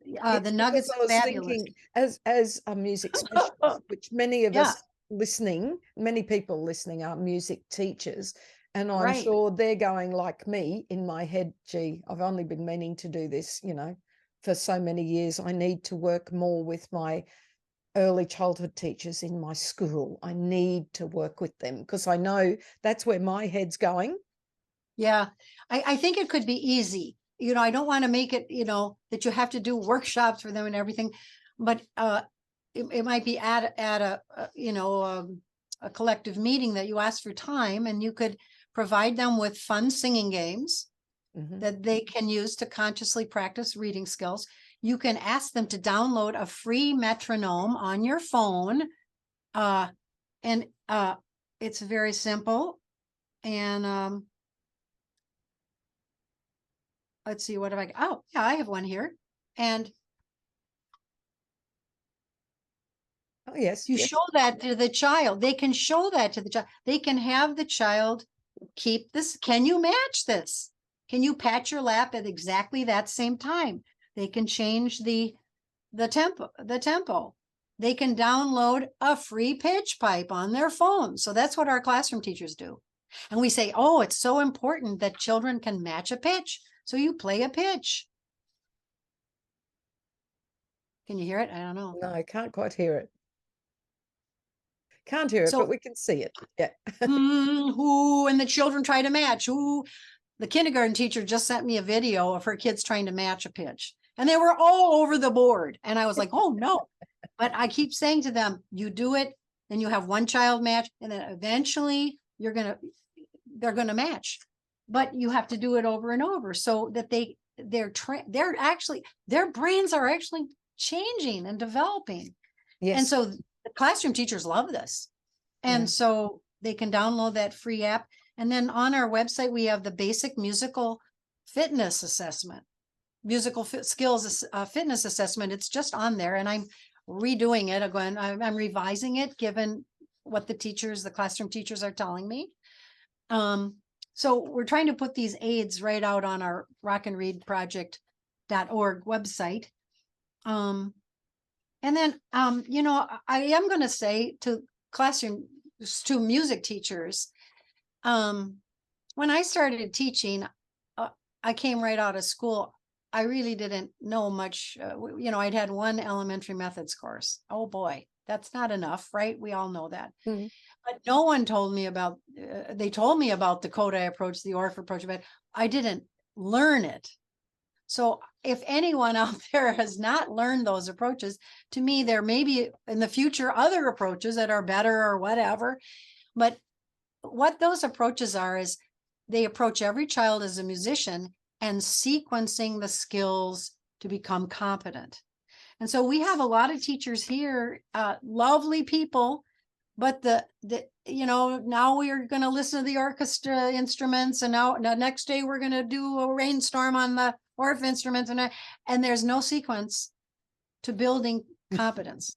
The nuggets are fabulous. Thinking, as a music specialist, which many of us many people listening are music teachers, and I'm sure they're going like me in my head, gee, I've only been meaning to do this, for so many years. I need to work more with my early childhood teachers in my school. I need to work with them, because I know that's where my head's going. Yeah, I think it could be easy. I don't want to make it, that you have to do workshops for them and everything, but it might be at a collective meeting that you ask for time, and you could provide them with fun singing games that they can use to consciously practice reading skills. You can ask them to download a free metronome on your phone. And it's very simple. And let's see, what have I got? Oh, yeah, I have one here. And oh, yes, you show that to the child. They can show that to the child. They can have the child keep this. Can you match this? Can you pat your lap at exactly that same time? They can change the tempo. They can download a free pitch pipe on their phone. So that's what our classroom teachers do. And we say, oh, it's so important that children can match a pitch. So you play a pitch. Can you hear it? I don't know. No, I can't quite hear it. Can't hear it, but So, we can see it. Yeah. who, and the children try to match. Who, the kindergarten teacher just sent me a video of her kids trying to match a pitch, and they were all over the board. And I was like, oh no. But I keep saying to them, you do it, and you have one child match, and then eventually they're gonna match. But you have to do it over and over so that their brains are actually changing and developing. Yes. And so the classroom teachers love this. And so they can download that free app. And then on our website, we have the basic musical fitness assessment, skills fitness assessment. It's just on there, and I'm redoing it again. I'm revising it given what the classroom teachers are telling me. So we're trying to put these aids right out on our rockandreadproject.org website. And then, I am going to say to music teachers, when I started teaching, I came right out of school. I really didn't know much. I'd had one elementary methods course. Oh boy, that's not enough, right? We all know that. Mm. But no one told me about, they told me about the Kodai approach, the ORF approach, but I didn't learn it. So if anyone out there has not learned those approaches, to me, there may be in the future other approaches that are better or whatever. But what those approaches are is they approach every child as a musician and sequencing the skills to become competent. And so we have a lot of teachers here, lovely people, but now we are going to listen to the orchestra instruments, and now next day we're going to do a rainstorm on the ORF instruments, and there's no sequence to building competence.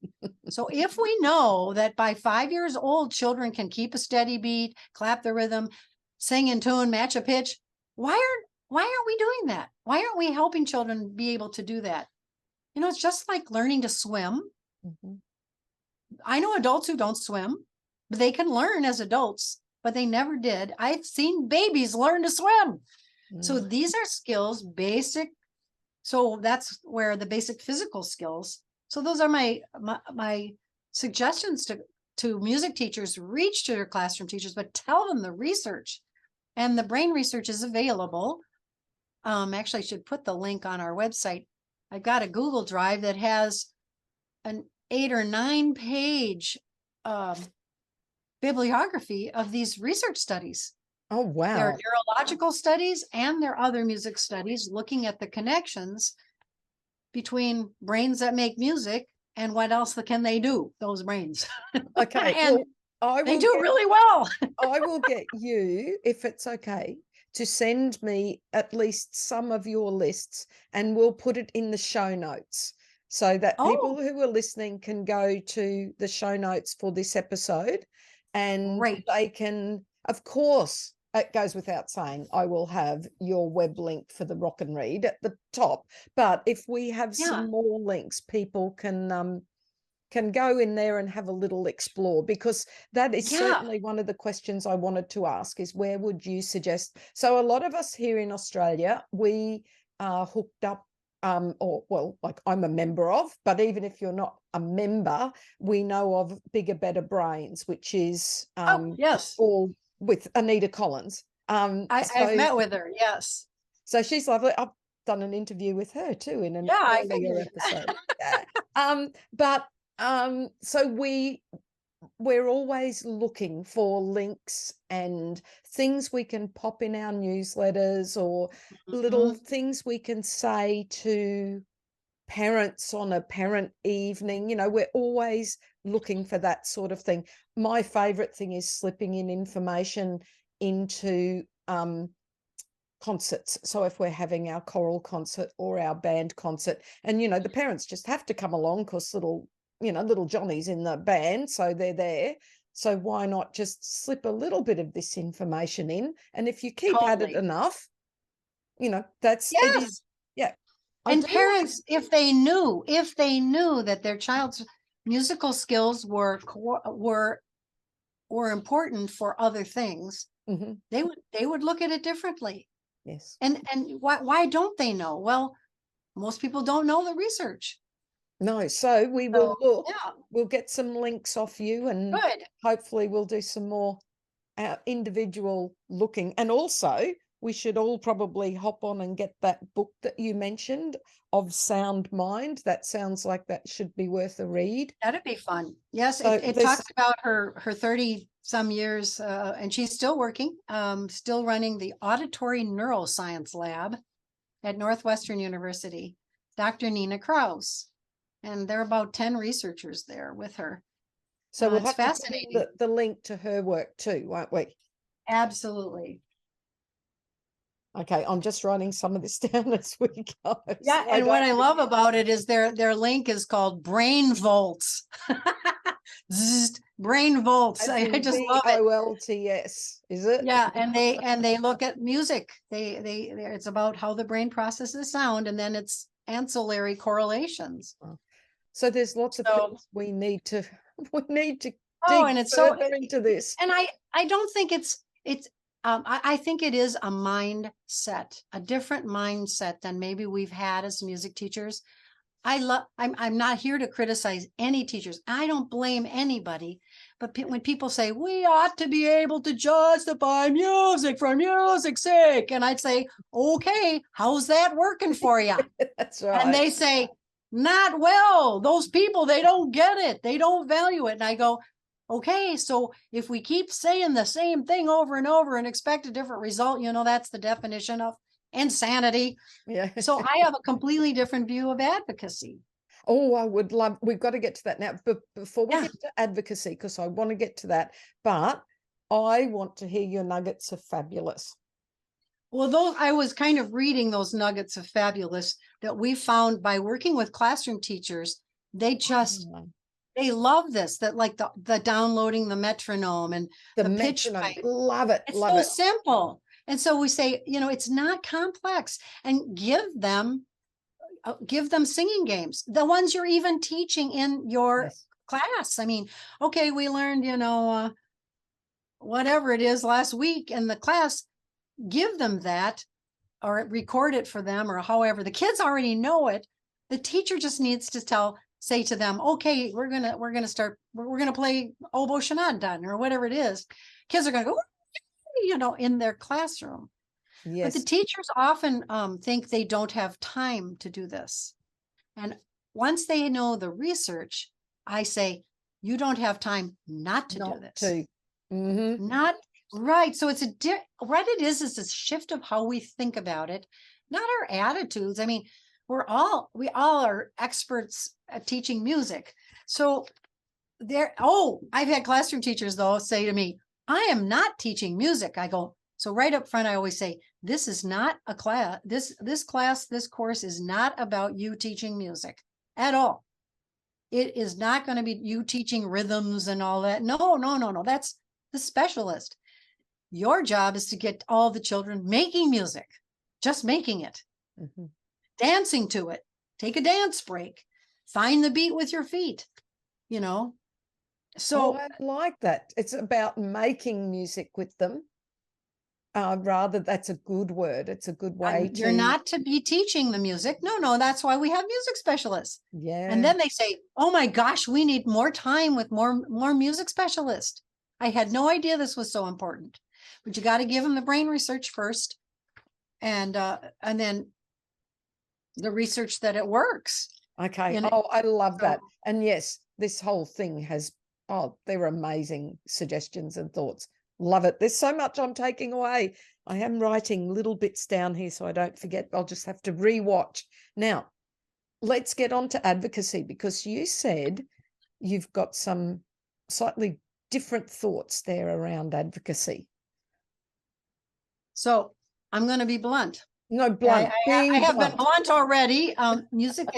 So if we know that by 5 years old, children can keep a steady beat, clap the rhythm, sing in tune, match a pitch, why aren't we doing that? Why aren't we helping children be able to do that? It's just like learning to swim. Mm-hmm. I know adults who don't swim, but they can learn as adults, but they never did. I've seen babies learn to swim. Mm. So these are skills, basic. So that's where the basic physical skills. So those are my suggestions to music teachers. Reach to their classroom teachers, but tell them the research, and the brain research is available. Actually, I should put the link on our website. I've got a Google Drive that has an 8 or 9 page bibliography of these research studies. Oh, wow. There are neurological studies and there are other music studies looking at the connections between brains that make music and what else can they do, those brains. Okay. And they do really well. I will get you, if it's okay, to send me at least some of your lists, and we'll put it in the show notes so that people who are listening can go to the show notes for this episode, and they can, of course, it goes without saying, I will have your web link for the Rock and Read at the top. But if we have some more links, people can go in there and have a little explore, because that is certainly one of the questions I wanted to ask, is where would you suggest? So a lot of us here in Australia, we are hooked up, like I'm a member of, but even if you're not a member, we know of Bigger, Better Brains, which is all with Anita Collins. I've met with her, yes. So she's lovely. I've done an interview with her too in an earlier episode. So we're always looking for links and things we can pop in our newsletters, or little things we can say to parents on a parent evening. We're always looking for that sort of thing. My favorite thing is slipping in information into concerts. So if we're having our choral concert or our band concert, and the parents just have to come along because little Johnny's in the band, so they're there. So why not just slip a little bit of this information in? And if you keep at it enough, that's it is. Yeah. And parents, if they knew that their child's musical skills were important for other things, they would look at it differently. Yes. And why don't they know? Well, most people don't know the research. No, so we So, will look. yeah, We'll get some links off you, and good. hopefully we'll do some more individual looking. And also, we should all probably hop on and get that book that you mentioned of Sound Mind. That sounds like that should be worth a read. That'd be fun. Yes, So it there's, talks about her 30 some years, and she's still working, still running the Auditory Neuroscience Lab at Northwestern University, Dr. Nina Kraus. And there are about 10 researchers there with her. so we'll It's have to put in fascinating. the link to her work too, won't we? Absolutely. Okay, I'm just writing some of this down as we go. Yeah, so and what I don't love forget. about it is their link is called Brain Volts. Zzzt, Brain Volts. As I in just love it. VOLTS, is it? Yeah, and they look at music. It's about how the brain processes sound, and then it's ancillary correlations. So there's lots of So, things we need to oh, dig and it's so, further into this. and I don't think it's I think it is a mindset, a different mindset than maybe we've had as music teachers. I'm not here to criticize any teachers. I don't blame anybody. But when people say we ought to be able to justify music for music's sake, and I'd say, okay, how's that working for you? That's And right. they say, not well. Those people, they don't get it. They don't value it. And I go, okay, so if we keep saying the same thing over and over and expect a different result, that's the definition of insanity. Yeah. So I have a completely different view of advocacy. Oh, I would love, we've got to get to that now. But before we Yeah. get to advocacy, because I want to get to that, but I want to hear your nuggets of fabulous. Well, I was kind of reading those nuggets of fabulous that we found by working with classroom teachers. They just they love this, that like the downloading the metronome and The the pitch metronome, pipe. love it, It's love so it. simple. And so we say, it's not complex, and give them singing games, the ones you're even teaching in your Yes. class. I mean, okay, we learned, whatever it is last week in the class, give them that or record it for them, or however. The kids already know it. The teacher just needs to say to them, okay, we're gonna start, we're gonna play oboe shenandoah or whatever it is. Kids are gonna go, in their classroom. But the Yes. teachers often think they don't have time to do this. And once they know the research, I say, you don't have time not to do this. Not right. So it's what it is a shift of how we think about it, not our attitudes. I mean, we all are experts at teaching music. So I've had classroom teachers though say to me, I am not teaching music. I go, so right up front, I always say, this is not a class. This course is not about you teaching music at all. It is not going to be you teaching rhythms and all that. No. That's the specialist. Your job is to get all the children making music, just making it, dancing to it. Take a dance break. Find the beat with your feet, So I like that. It's about making music with them. Rather, that's a good word. It's a good way you're not to be teaching the music. No, that's why we have music specialists. Yeah. And then they say, oh my gosh, we need more time with more music specialists. I had no idea this was so important. But you got to give them the brain research first, and then the research that it works. Okay. I love that. And yes, this whole thing has, they're amazing suggestions and thoughts. Love it. There's so much I'm taking away. I am writing little bits down here so I don't forget. I'll just have to rewatch. Now, let's get on to advocacy, because you said you've got some slightly different thoughts there around advocacy. So I'm going to be blunt. No, blunt. I have been blunt already. Music.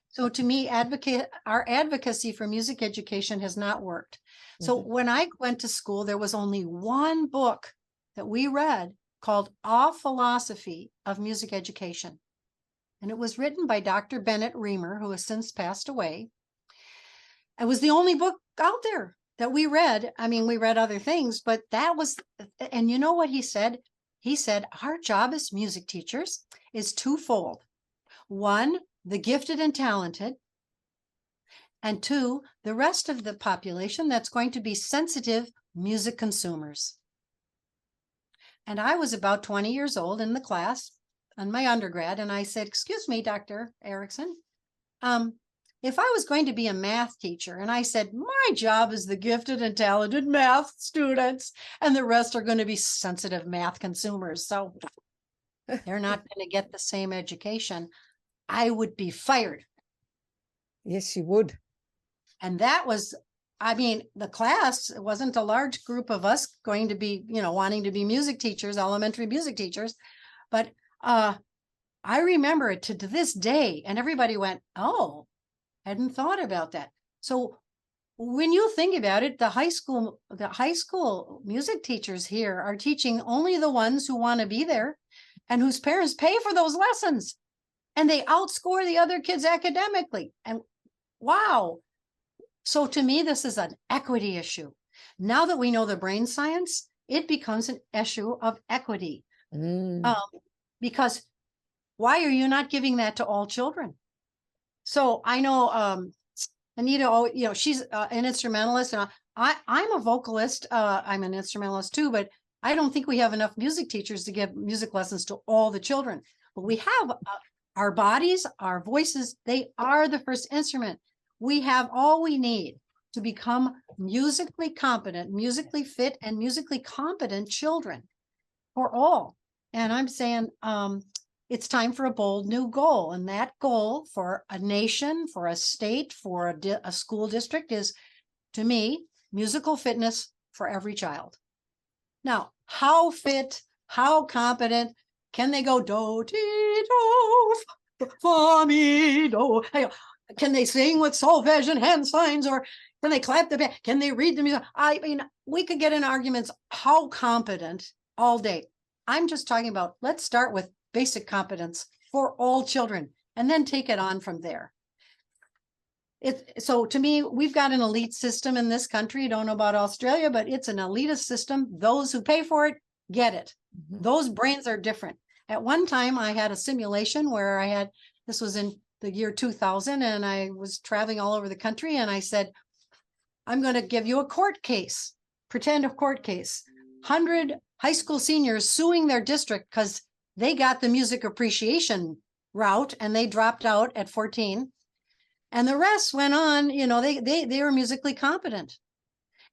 So to me, our advocacy for music education has not worked. So when I went to school, there was only one book that we read called A Philosophy of Music Education. And it was written by Dr. Bennett Reamer, who has since passed away. It was the only book out there that we read. I mean, we read other things, but that was, and you know what he said? He said, our job as music teachers is twofold. One, the gifted and talented, and two, the rest of the population that's going to be sensitive music consumers. And I was about 20 years old in the class on my undergrad, and I said, "Excuse me, Dr. Erickson, if I was going to be a math teacher," and I said, "my job is the gifted and talented math students, and the rest are going to be sensitive math consumers. So they're not going to get the same education," I would be fired. Yes, you would. And that was, I mean, the class, it wasn't a large group of us going to be, wanting to be music teachers, elementary music teachers. But I remember it to this day, and everybody went, "Oh, hadn't thought about that." So when you think about it, the high school music teachers here are teaching only the ones who want to be there and whose parents pay for those lessons. And they outscore the other kids academically. And wow. So to me, this is an equity issue. Now that we know the brain science, it becomes an issue of equity. Because why are you not giving that to all children? So I know Anita, she's an instrumentalist, and I'm a vocalist. I'm an instrumentalist too, but I don't think we have enough music teachers to give music lessons to all the children. But we have our bodies, our voices, they are the first instrument. We have all we need to become musically competent, musically fit, and musically competent children for all. And I'm saying it's time for a bold new goal. And that goal for a nation, for a state, for a school district is, to me, musical fitness for every child. Now, how fit, how competent can they go do, ti, do, fa, mi, do? Can they sing with solfege and hand signs, or can they clap the band? Can they read the music? I mean, we could get in arguments how competent all day. I'm just talking about, let's start with basic competence for all children and then take it on from there. So to me, we've got an elite system in this country. I don't know about Australia, but it's an elitist system. Those who pay for it get it. Those brains are different. At one time, I had a simulation where this was in the year 2000, and I was traveling all over the country, and I said, "I'm going to give you a court case, pretend a court case. 100 high school seniors suing their district because they got the music appreciation route and they dropped out at 14. And the rest went on, they were musically competent.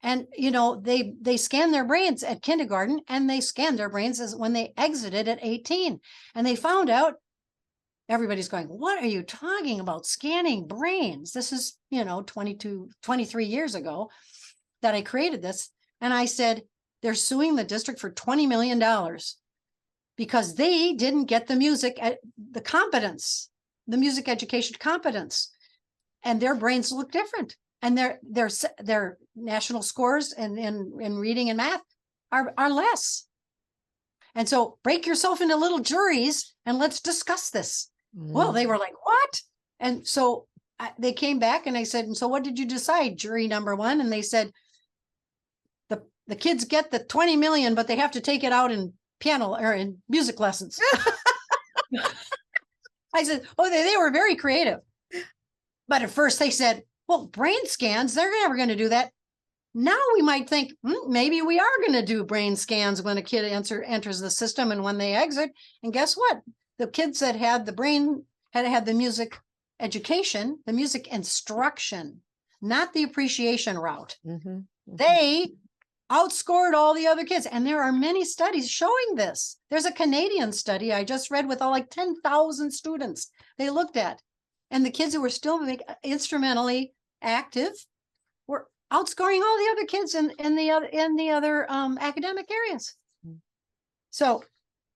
And, they scanned their brains at kindergarten, and they scanned their brains as when they exited at 18. And they found out, everybody's going, "What are you talking about, scanning brains?" This is, 23 years ago that I created this. And I said, they're suing the district for $20 million because they didn't get the music, the competence, the music education competence. And their brains look different. And their national scores in reading and math are less. And so break yourself into little juries and let's discuss this. Well, they were like, "What?" And so they came back and I said, "And so what did you decide, jury number one?" And they said, the kids get the 20 million, but they have to take it out in piano or in music lessons. I said, "Oh, they were very creative." But at first they said, "Well, brain scans, they're never going to do that." Now we might think, maybe we are going to do brain scans when a kid enters the system and when they exit. And guess what? The kids that had the brain had the music education, the music instruction, not the appreciation route. They outscored all the other kids. And there are many studies showing this. There's a Canadian study I just read with like 10,000 students they looked at. And the kids who were still instrumentally active were outscoring all the other kids in the other academic areas. So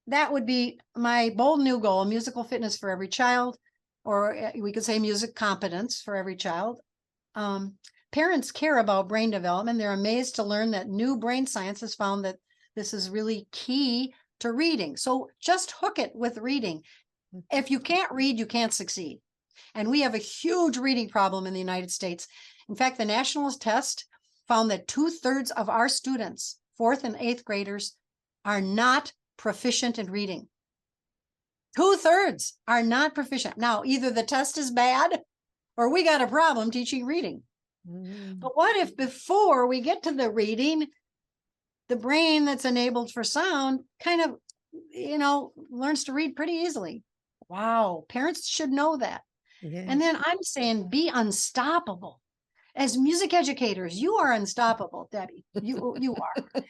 that would be my bold new goal: musical fitness for every child, or we could say music competence for every child. Parents care about brain development. They're amazed to learn that new brain science has found that this is really key to reading. So just hook it with reading. If you can't read, you can't succeed. And we have a huge reading problem in the United States. In fact, the national test found that 2/3 of our students, 4th and 8th graders, are not proficient in reading. 2/3 are not proficient. Now, either the test is bad or we got a problem teaching reading. But what if before we get to the reading, the brain that's enabled for sound kind of, learns to read pretty easily? Wow. Parents should know that. Yes. And then I'm saying be unstoppable. As music educators, you are unstoppable, Debbie. You are.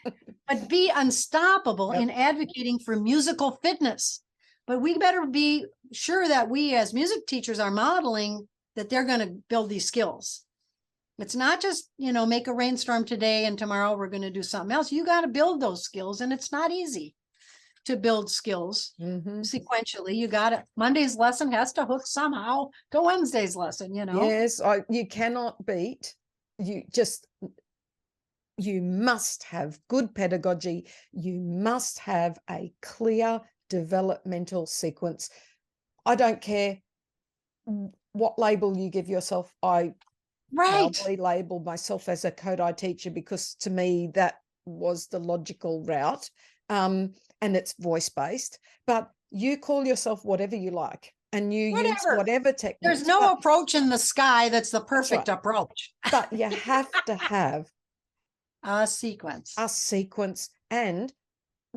But be unstoppable in advocating for musical fitness. But we better be sure that we as music teachers are modeling that they're going to build these skills. It's not just, make a rainstorm today and tomorrow we're going to do something else. You got to build those skills, and it's not easy to build skills sequentially. You got it. Monday's lesson has to hook somehow to Wednesday's lesson, Yes, you cannot beat. You must have good pedagogy. You must have a clear developmental sequence. I don't care what label you give yourself. I proudly label myself as a Kodai teacher because to me that was the logical route. And it's voice-based, but you call yourself whatever you like and you use whatever technique. There's no approach in the sky that's the perfect approach. But you have to have a sequence and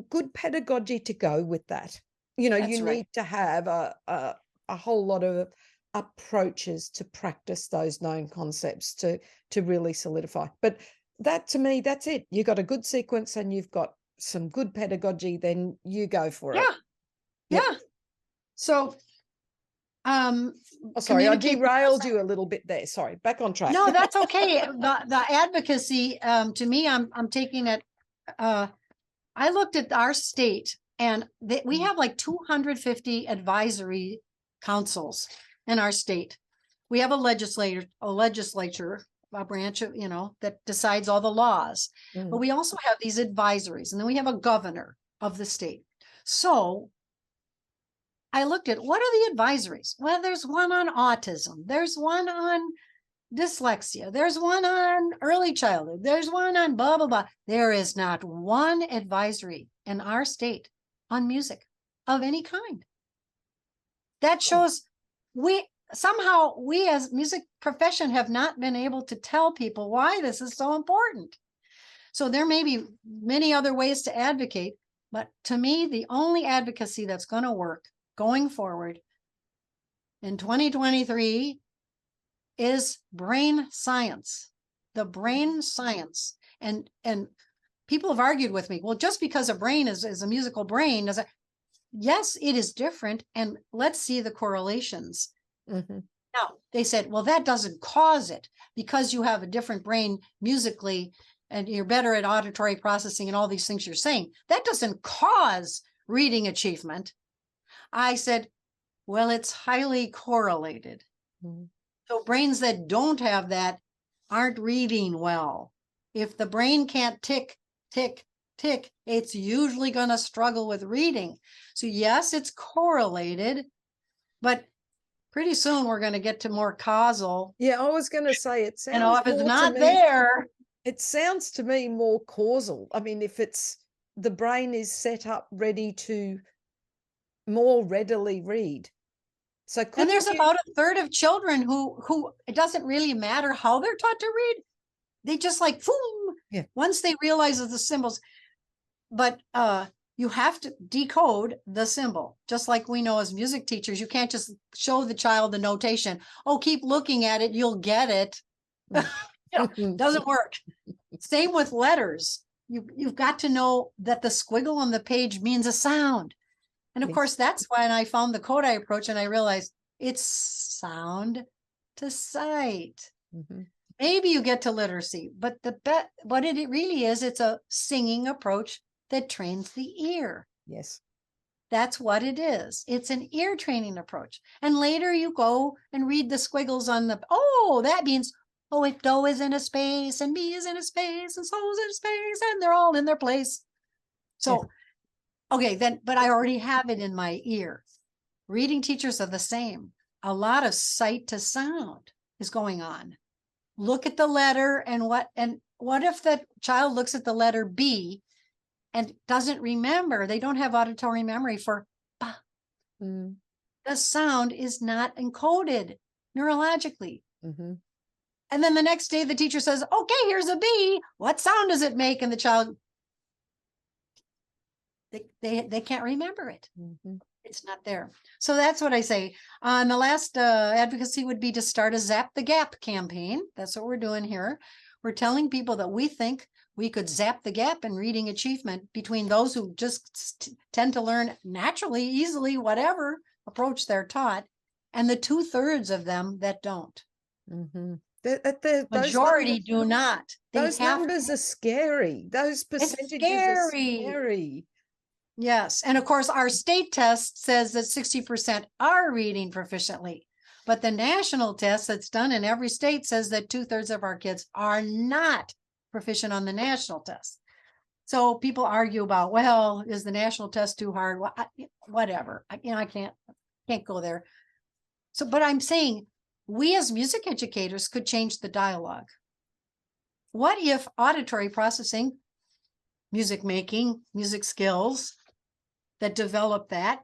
good pedagogy to go with that. You need to have a whole lot of approaches to practice those known concepts to really solidify. But that, to me, that's it. You got a good sequence and you've got some good pedagogy, then you go for it. Yeah. So sorry, I derailed you a little bit there. Sorry, back on track. No, that's okay. The advocacy, to me, I'm taking it. I looked at our state, and we have like 250 advisory councils in our state. We have a legislature, a branch of, that decides all the laws. But we also have these advisories, and then we have a governor of the state. So I looked at what are the advisories? Well, there's one on autism. There's one on dyslexia. There's one on early childhood. There's one on blah, blah, blah. There is not one advisory in our state on music of any kind. That shows we as music profession have not been able to tell people why this is so important. So there may be many other ways to advocate, but to me, the only advocacy that's going to work going forward in 2023 is brain science, the brain science. And people have argued with me, well, just because a brain is a musical brain, yes, it is different. And let's see the correlations. Now, they said, well, that doesn't cause it because you have a different brain musically and you're better at auditory processing and all these things you're saying. That doesn't cause reading achievement. I said, well, it's highly correlated. So brains that don't have that aren't reading well. If the brain can't tick, tick, tick, it's usually going to struggle with reading. So yes, it's correlated, but pretty soon we're going to get to more causal. Yeah, I was going to say it sounds if it's not there. It sounds to me more causal. I mean, if the brain is set up ready to more readily read. So and there's about a third of children who it doesn't really matter how they're taught to read. They just like, boom, once they realize the symbols. But you have to decode the symbol, just like we know as music teachers. You can't just show the child the notation. Oh, keep looking at it, you'll get it. Doesn't work. Same with letters. You've got to know that the squiggle on the page means a sound. And of course, that's when I found the Kodai approach and I realized it's sound to sight. Maybe you get to literacy, but what it really is, it's a singing approach that trains the ear. Yes. That's what it is. It's an ear training approach. And later you go and read the squiggles on that means, if do is in a space and mi is in a space and so is in a space and they're all in their place. So, but I already have it in my ear. Reading teachers are the same. A lot of sight to sound is going on. Look at the letter and what if the child looks at the letter B and doesn't remember, they don't have auditory memory for ba. The sound is not encoded. neurologically. Mm-hmm. And then the next day the teacher says, okay, here's a B. What sound does it make? And the child, they can't remember it. Mm-hmm. It's not there. So that's what I say. The last advocacy would be to start a Zap the Gap campaign. That's what we're doing here. We're telling people that we think we could zap the gap in reading achievement between those who just tend to learn naturally, easily, whatever approach they're taught, and the 2/3 of them that don't. Mm-hmm. Majority do not. Those numbers are scary. Those percentages are scary. Yes. And of course, our state test says that 60% are reading proficiently. But the national test that's done in every state says that 2/3 of our kids are not proficient on the national test. So people argue about, well, is the national test too hard? Well, whatever. I can't go there. So, but I'm saying we as music educators could change the dialogue. What if auditory processing, music making, music skills that develop that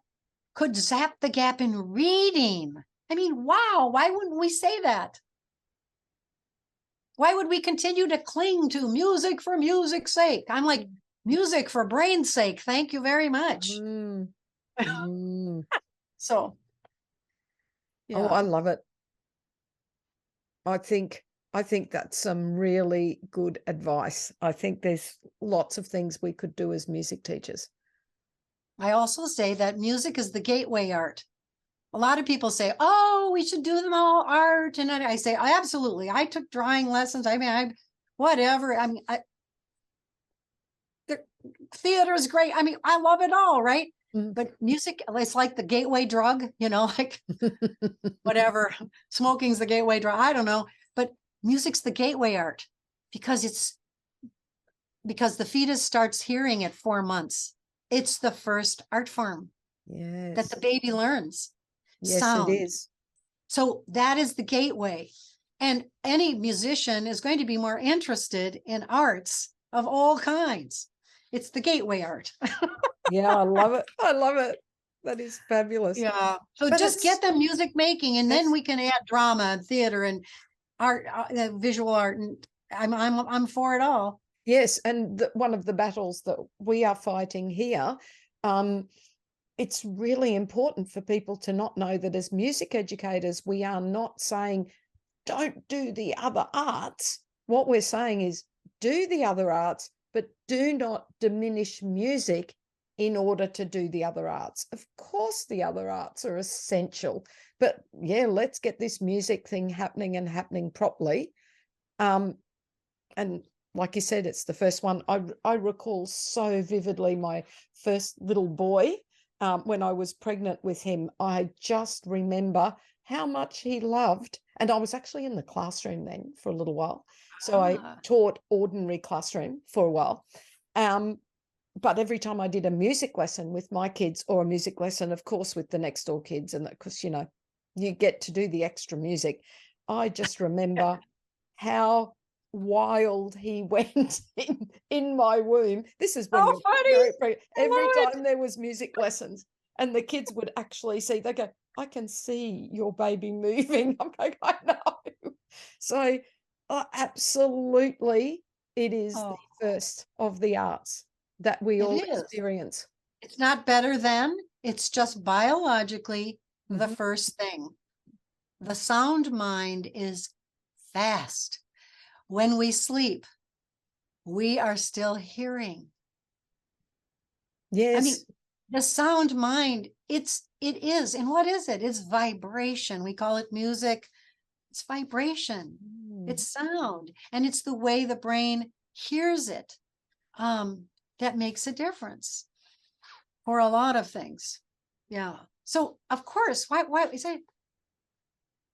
could zap the gap in reading? I mean, wow, why wouldn't we say that? Why would we continue to cling to music for music's sake? I'm like, music for brain's sake. Thank you very much. So, yeah. Oh, I love it. I think that's some really good advice. I think there's lots of things we could do as music teachers. I also say that music is the gateway art. A lot of people say, oh, we should do them all art. And I say, absolutely. I took drawing lessons. I mean, whatever. I mean, theater is great. I mean, I love it all, right? But music, it's like the gateway drug, like whatever. Smoking's the gateway drug. I don't know. But music's the gateway art because the fetus starts hearing at 4 months. It's the first art form that the baby learns. Yes, sound. it is. So that is the gateway. And any musician is going to be more interested in arts of all kinds. It's the gateway art. Yeah, I love it. I love it. That is fabulous. Yeah. So but just get them music making, and then we can add drama and theater and art, visual art, and I'm for it all. Yes, and one of the battles that we are fighting here, it's really important for people to not know that as music educators, we are not saying don't do the other arts. What we're saying is do the other arts, but do not diminish music in order to do the other arts. Of course, the other arts are essential, but yeah, let's get this music thing happening and happening properly. And like you said, it's the first one. I recall so vividly my first little boy. When I was pregnant with him, I just remember how much he loved, and I was actually in the classroom then for a little while. So I taught ordinary classroom for a while. But every time I did a music lesson with my kids, or a music lesson, of course, with the next door kids, and because, you get to do the extra music, I just remember how wild he went in my womb. This is when every time there was music lessons, and the kids would actually see, they go, I can see your baby moving. I'm like, I know. So absolutely, it is the first of the arts that we all experience. It's not better than, it's just biologically the first thing. The sound mind is fast. When we sleep, we are still hearing. Yes. I mean, the sound mind, it is. And what is it? It's vibration. We call it music. It's vibration. It's sound. And it's the way the brain hears it. That makes a difference for a lot of things. Yeah. So of course, why is it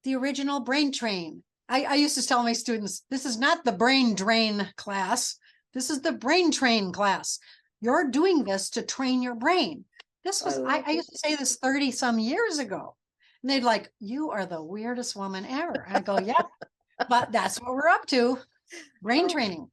the original brain train? I used to tell my students, this is not the brain drain class. This is the brain train class. You're doing this to train your brain. This was, I used to say this 30 some years ago. And they'd like, you are the weirdest woman ever. And I go, yeah, but that's what we're up to. Brain training.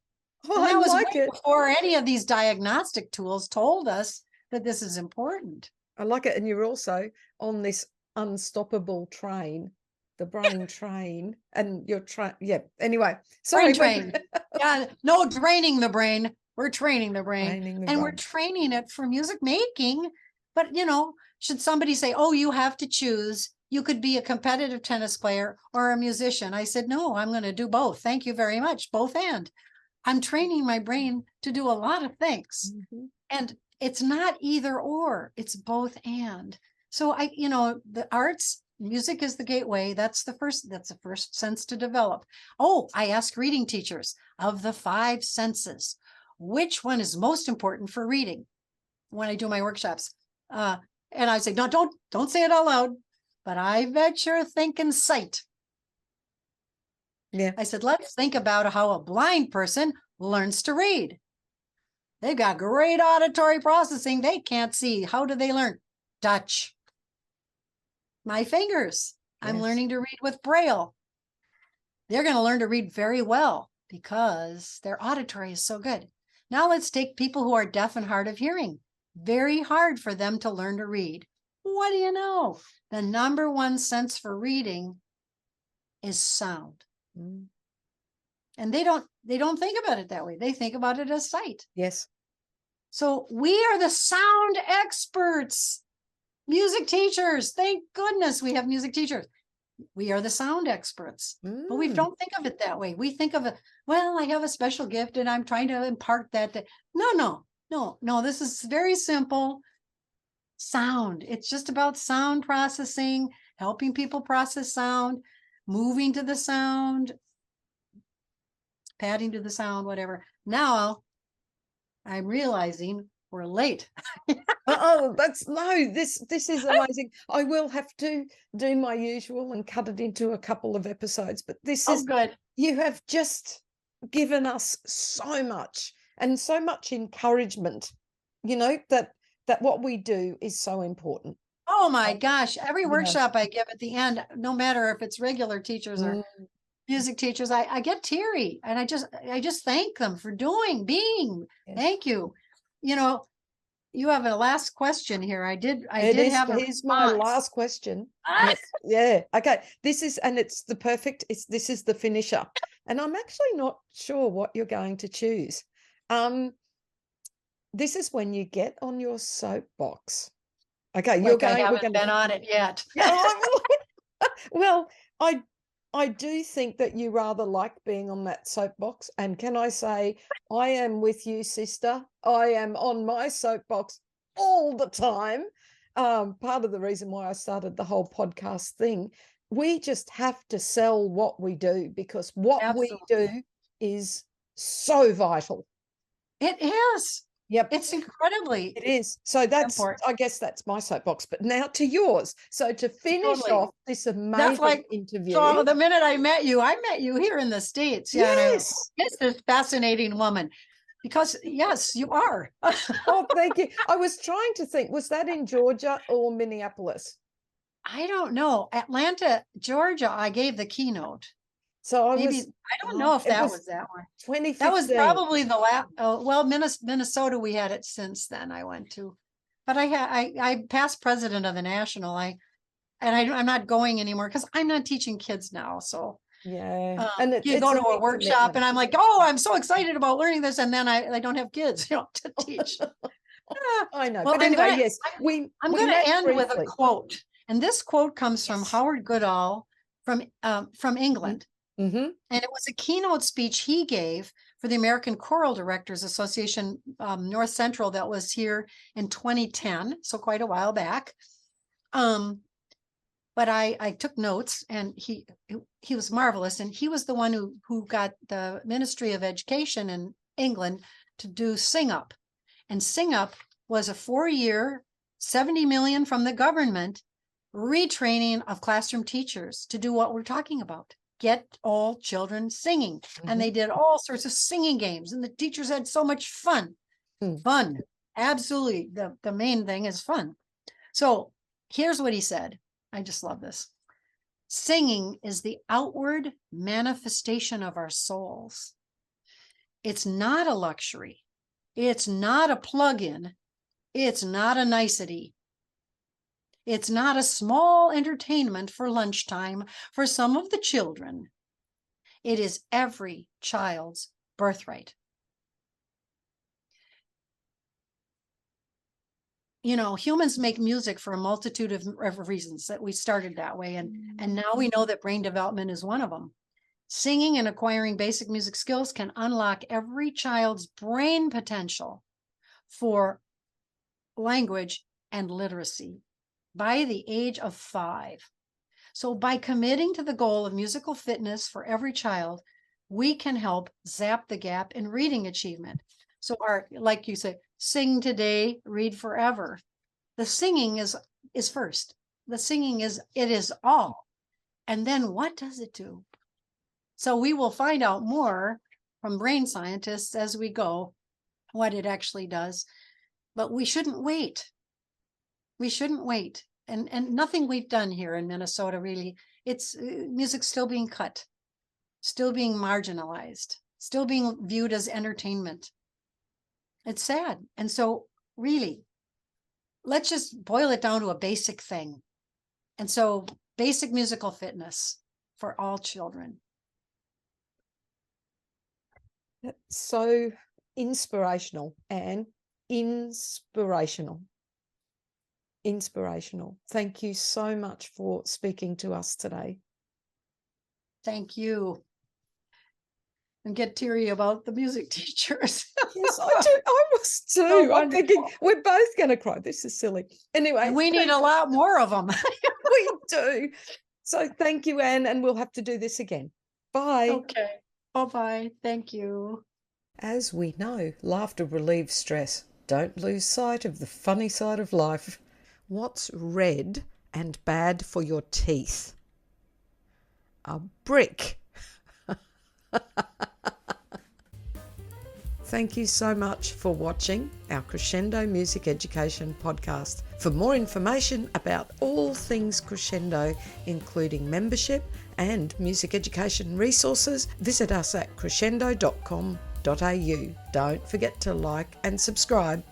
Oh, and that was like way it. Before any of these diagnostic tools told us that this is important. I like it. And you're also on this unstoppable train the brain train, and you're trying. Yeah. Anyway, Brain sorry. train. Yeah, no draining the brain. We're training the brain, Training the and we're brain. training it for music making. But should somebody say, "Oh, you have to choose. You could be a competitive tennis player or a musician." I said, "No, I'm going to do both. Thank you very much. Both and." I'm training my brain to do a lot of things. Mm-hmm. And it's not either or, it's both and. So the arts, music is the gateway. That's the first sense to develop. Oh, I ask reading teachers, of the 5 senses, which one is most important for reading when I do my workshops? And I say, no, don't say it out loud, but I bet you're thinking sight. Yeah. I said, let's think about how a blind person learns to read. They've got great auditory processing. They can't see. How do they learn? Touch. My fingers. I'm Yes. learning to read with Braille. They're going to learn to read very well because their auditory is so good. Now let's take people who are deaf and hard of hearing. Very hard for them to learn to read. What do you know? The number one sense for reading is sound. Mm. And they don't think about it that way. They think about it as sight. Yes. So we are the sound experts, music teachers. Thank goodness we have music teachers. We are the sound experts, but we don't think of it that way. We think of it, well, I have a special gift and I'm trying to impart that. No. This is very simple. Sound. It's just about sound processing, helping people process sound, moving to the sound, padding to the sound, whatever. Now I'm realizing we're late. Oh, this is amazing. I will have to do my usual and cut it into a couple of episodes, but this is good. You have just given us so much and so much encouragement, that what we do is so important. Oh my gosh. Every Yeah. workshop I give at the end, no matter if it's regular teachers or Mm, music teachers, I get teary and I just thank them for being. yes. Thank you. You have a last question here. I did have a Here's my response. last question. Yeah. Okay. This is the finisher. And I'm actually not sure what you're going to choose. This is when you get on your soapbox. Okay, Like I haven't been on it yet. Well, I do think that you rather like being on that soapbox. And can I say, I am with you, sister. I am on my soapbox all the time. Part of the reason why I started the whole podcast thing, we just have to sell what we do, because what Absolutely. we do is so vital. It is. Yep. It's incredibly. It is. So I guess that's my soapbox. But now to yours. So to finish off this amazing interview. So the minute I met you here in the States. Yeah. Yes. And it's this fascinating woman. Because yes, you are. Oh, thank you. I was trying to think, was that in Georgia or Minneapolis? I don't know. Atlanta, Georgia, I gave the keynote. So I don't know if that was that one. 2015. That was probably the last. Minnesota, we had it since then. I went to, but I past president of the national. I'm not going anymore because I'm not teaching kids now. So yeah, and you go to a workshop and I'm like, oh, I'm so excited about learning this, and then I don't have kids, to teach. I know. Well, but anyway, yes, I'm going to end with a quote, and this quote comes from Howard Goodall from England. Mm-hmm. And it was a keynote speech he gave for the American Choral Directors Association North Central that was here in 2010, so quite a while back. But I took notes, and he was marvelous, and he was the one who got the Ministry of Education in England to do Sing Up. And Sing Up was a 4-year, 70 million from the government retraining of classroom teachers to do what we're talking about. Get all children singing. Mm-hmm. And they did all sorts of singing games, and the teachers had so much fun. Fun. Absolutely. The main thing is fun. So here's what he said. I just love this. Singing is the outward manifestation of our souls. It's not a luxury. It's not a plug-in. It's not a nicety. It's not a small entertainment for lunchtime for some of the children. It is every child's birthright. You know, humans make music for a multitude of reasons that we started that way. And now we know that brain development is one of them. Singing and acquiring basic music skills can unlock every child's brain potential for language and literacy by the age of 5. So by committing to the goal of musical fitness for every child, we can help zap the gap in reading achievement. So like you said, sing today, read forever. The singing is first. The singing it is all. And then what does it do? So we will find out more from brain scientists as we go, what it actually does. But we shouldn't wait. We shouldn't wait. And nothing we've done here in Minnesota really, it's music's still being cut, still being marginalized, still being viewed as entertainment. It's sad. And so really, let's just boil it down to a basic thing. And so basic musical fitness for all children. That's so inspirational, Anne. Inspirational. Thank you so much for speaking to us today. Thank you. And get teary about the music teachers. Yes, I do. I was too. So I'm thinking we're both going to cry. This is silly. Anyway, and we need a lot more of them. We do. So thank you, Anne, and we'll have to do this again. Bye. Okay. Bye-bye. Thank you. As we know, laughter relieves stress. Don't lose sight of the funny side of life. What's red and bad for your teeth? A brick. Thank you so much for watching our Crescendo Music Education podcast. For more information about all things Crescendo, including membership and music education resources, visit us at crescendo.com.au. Don't forget to like and subscribe.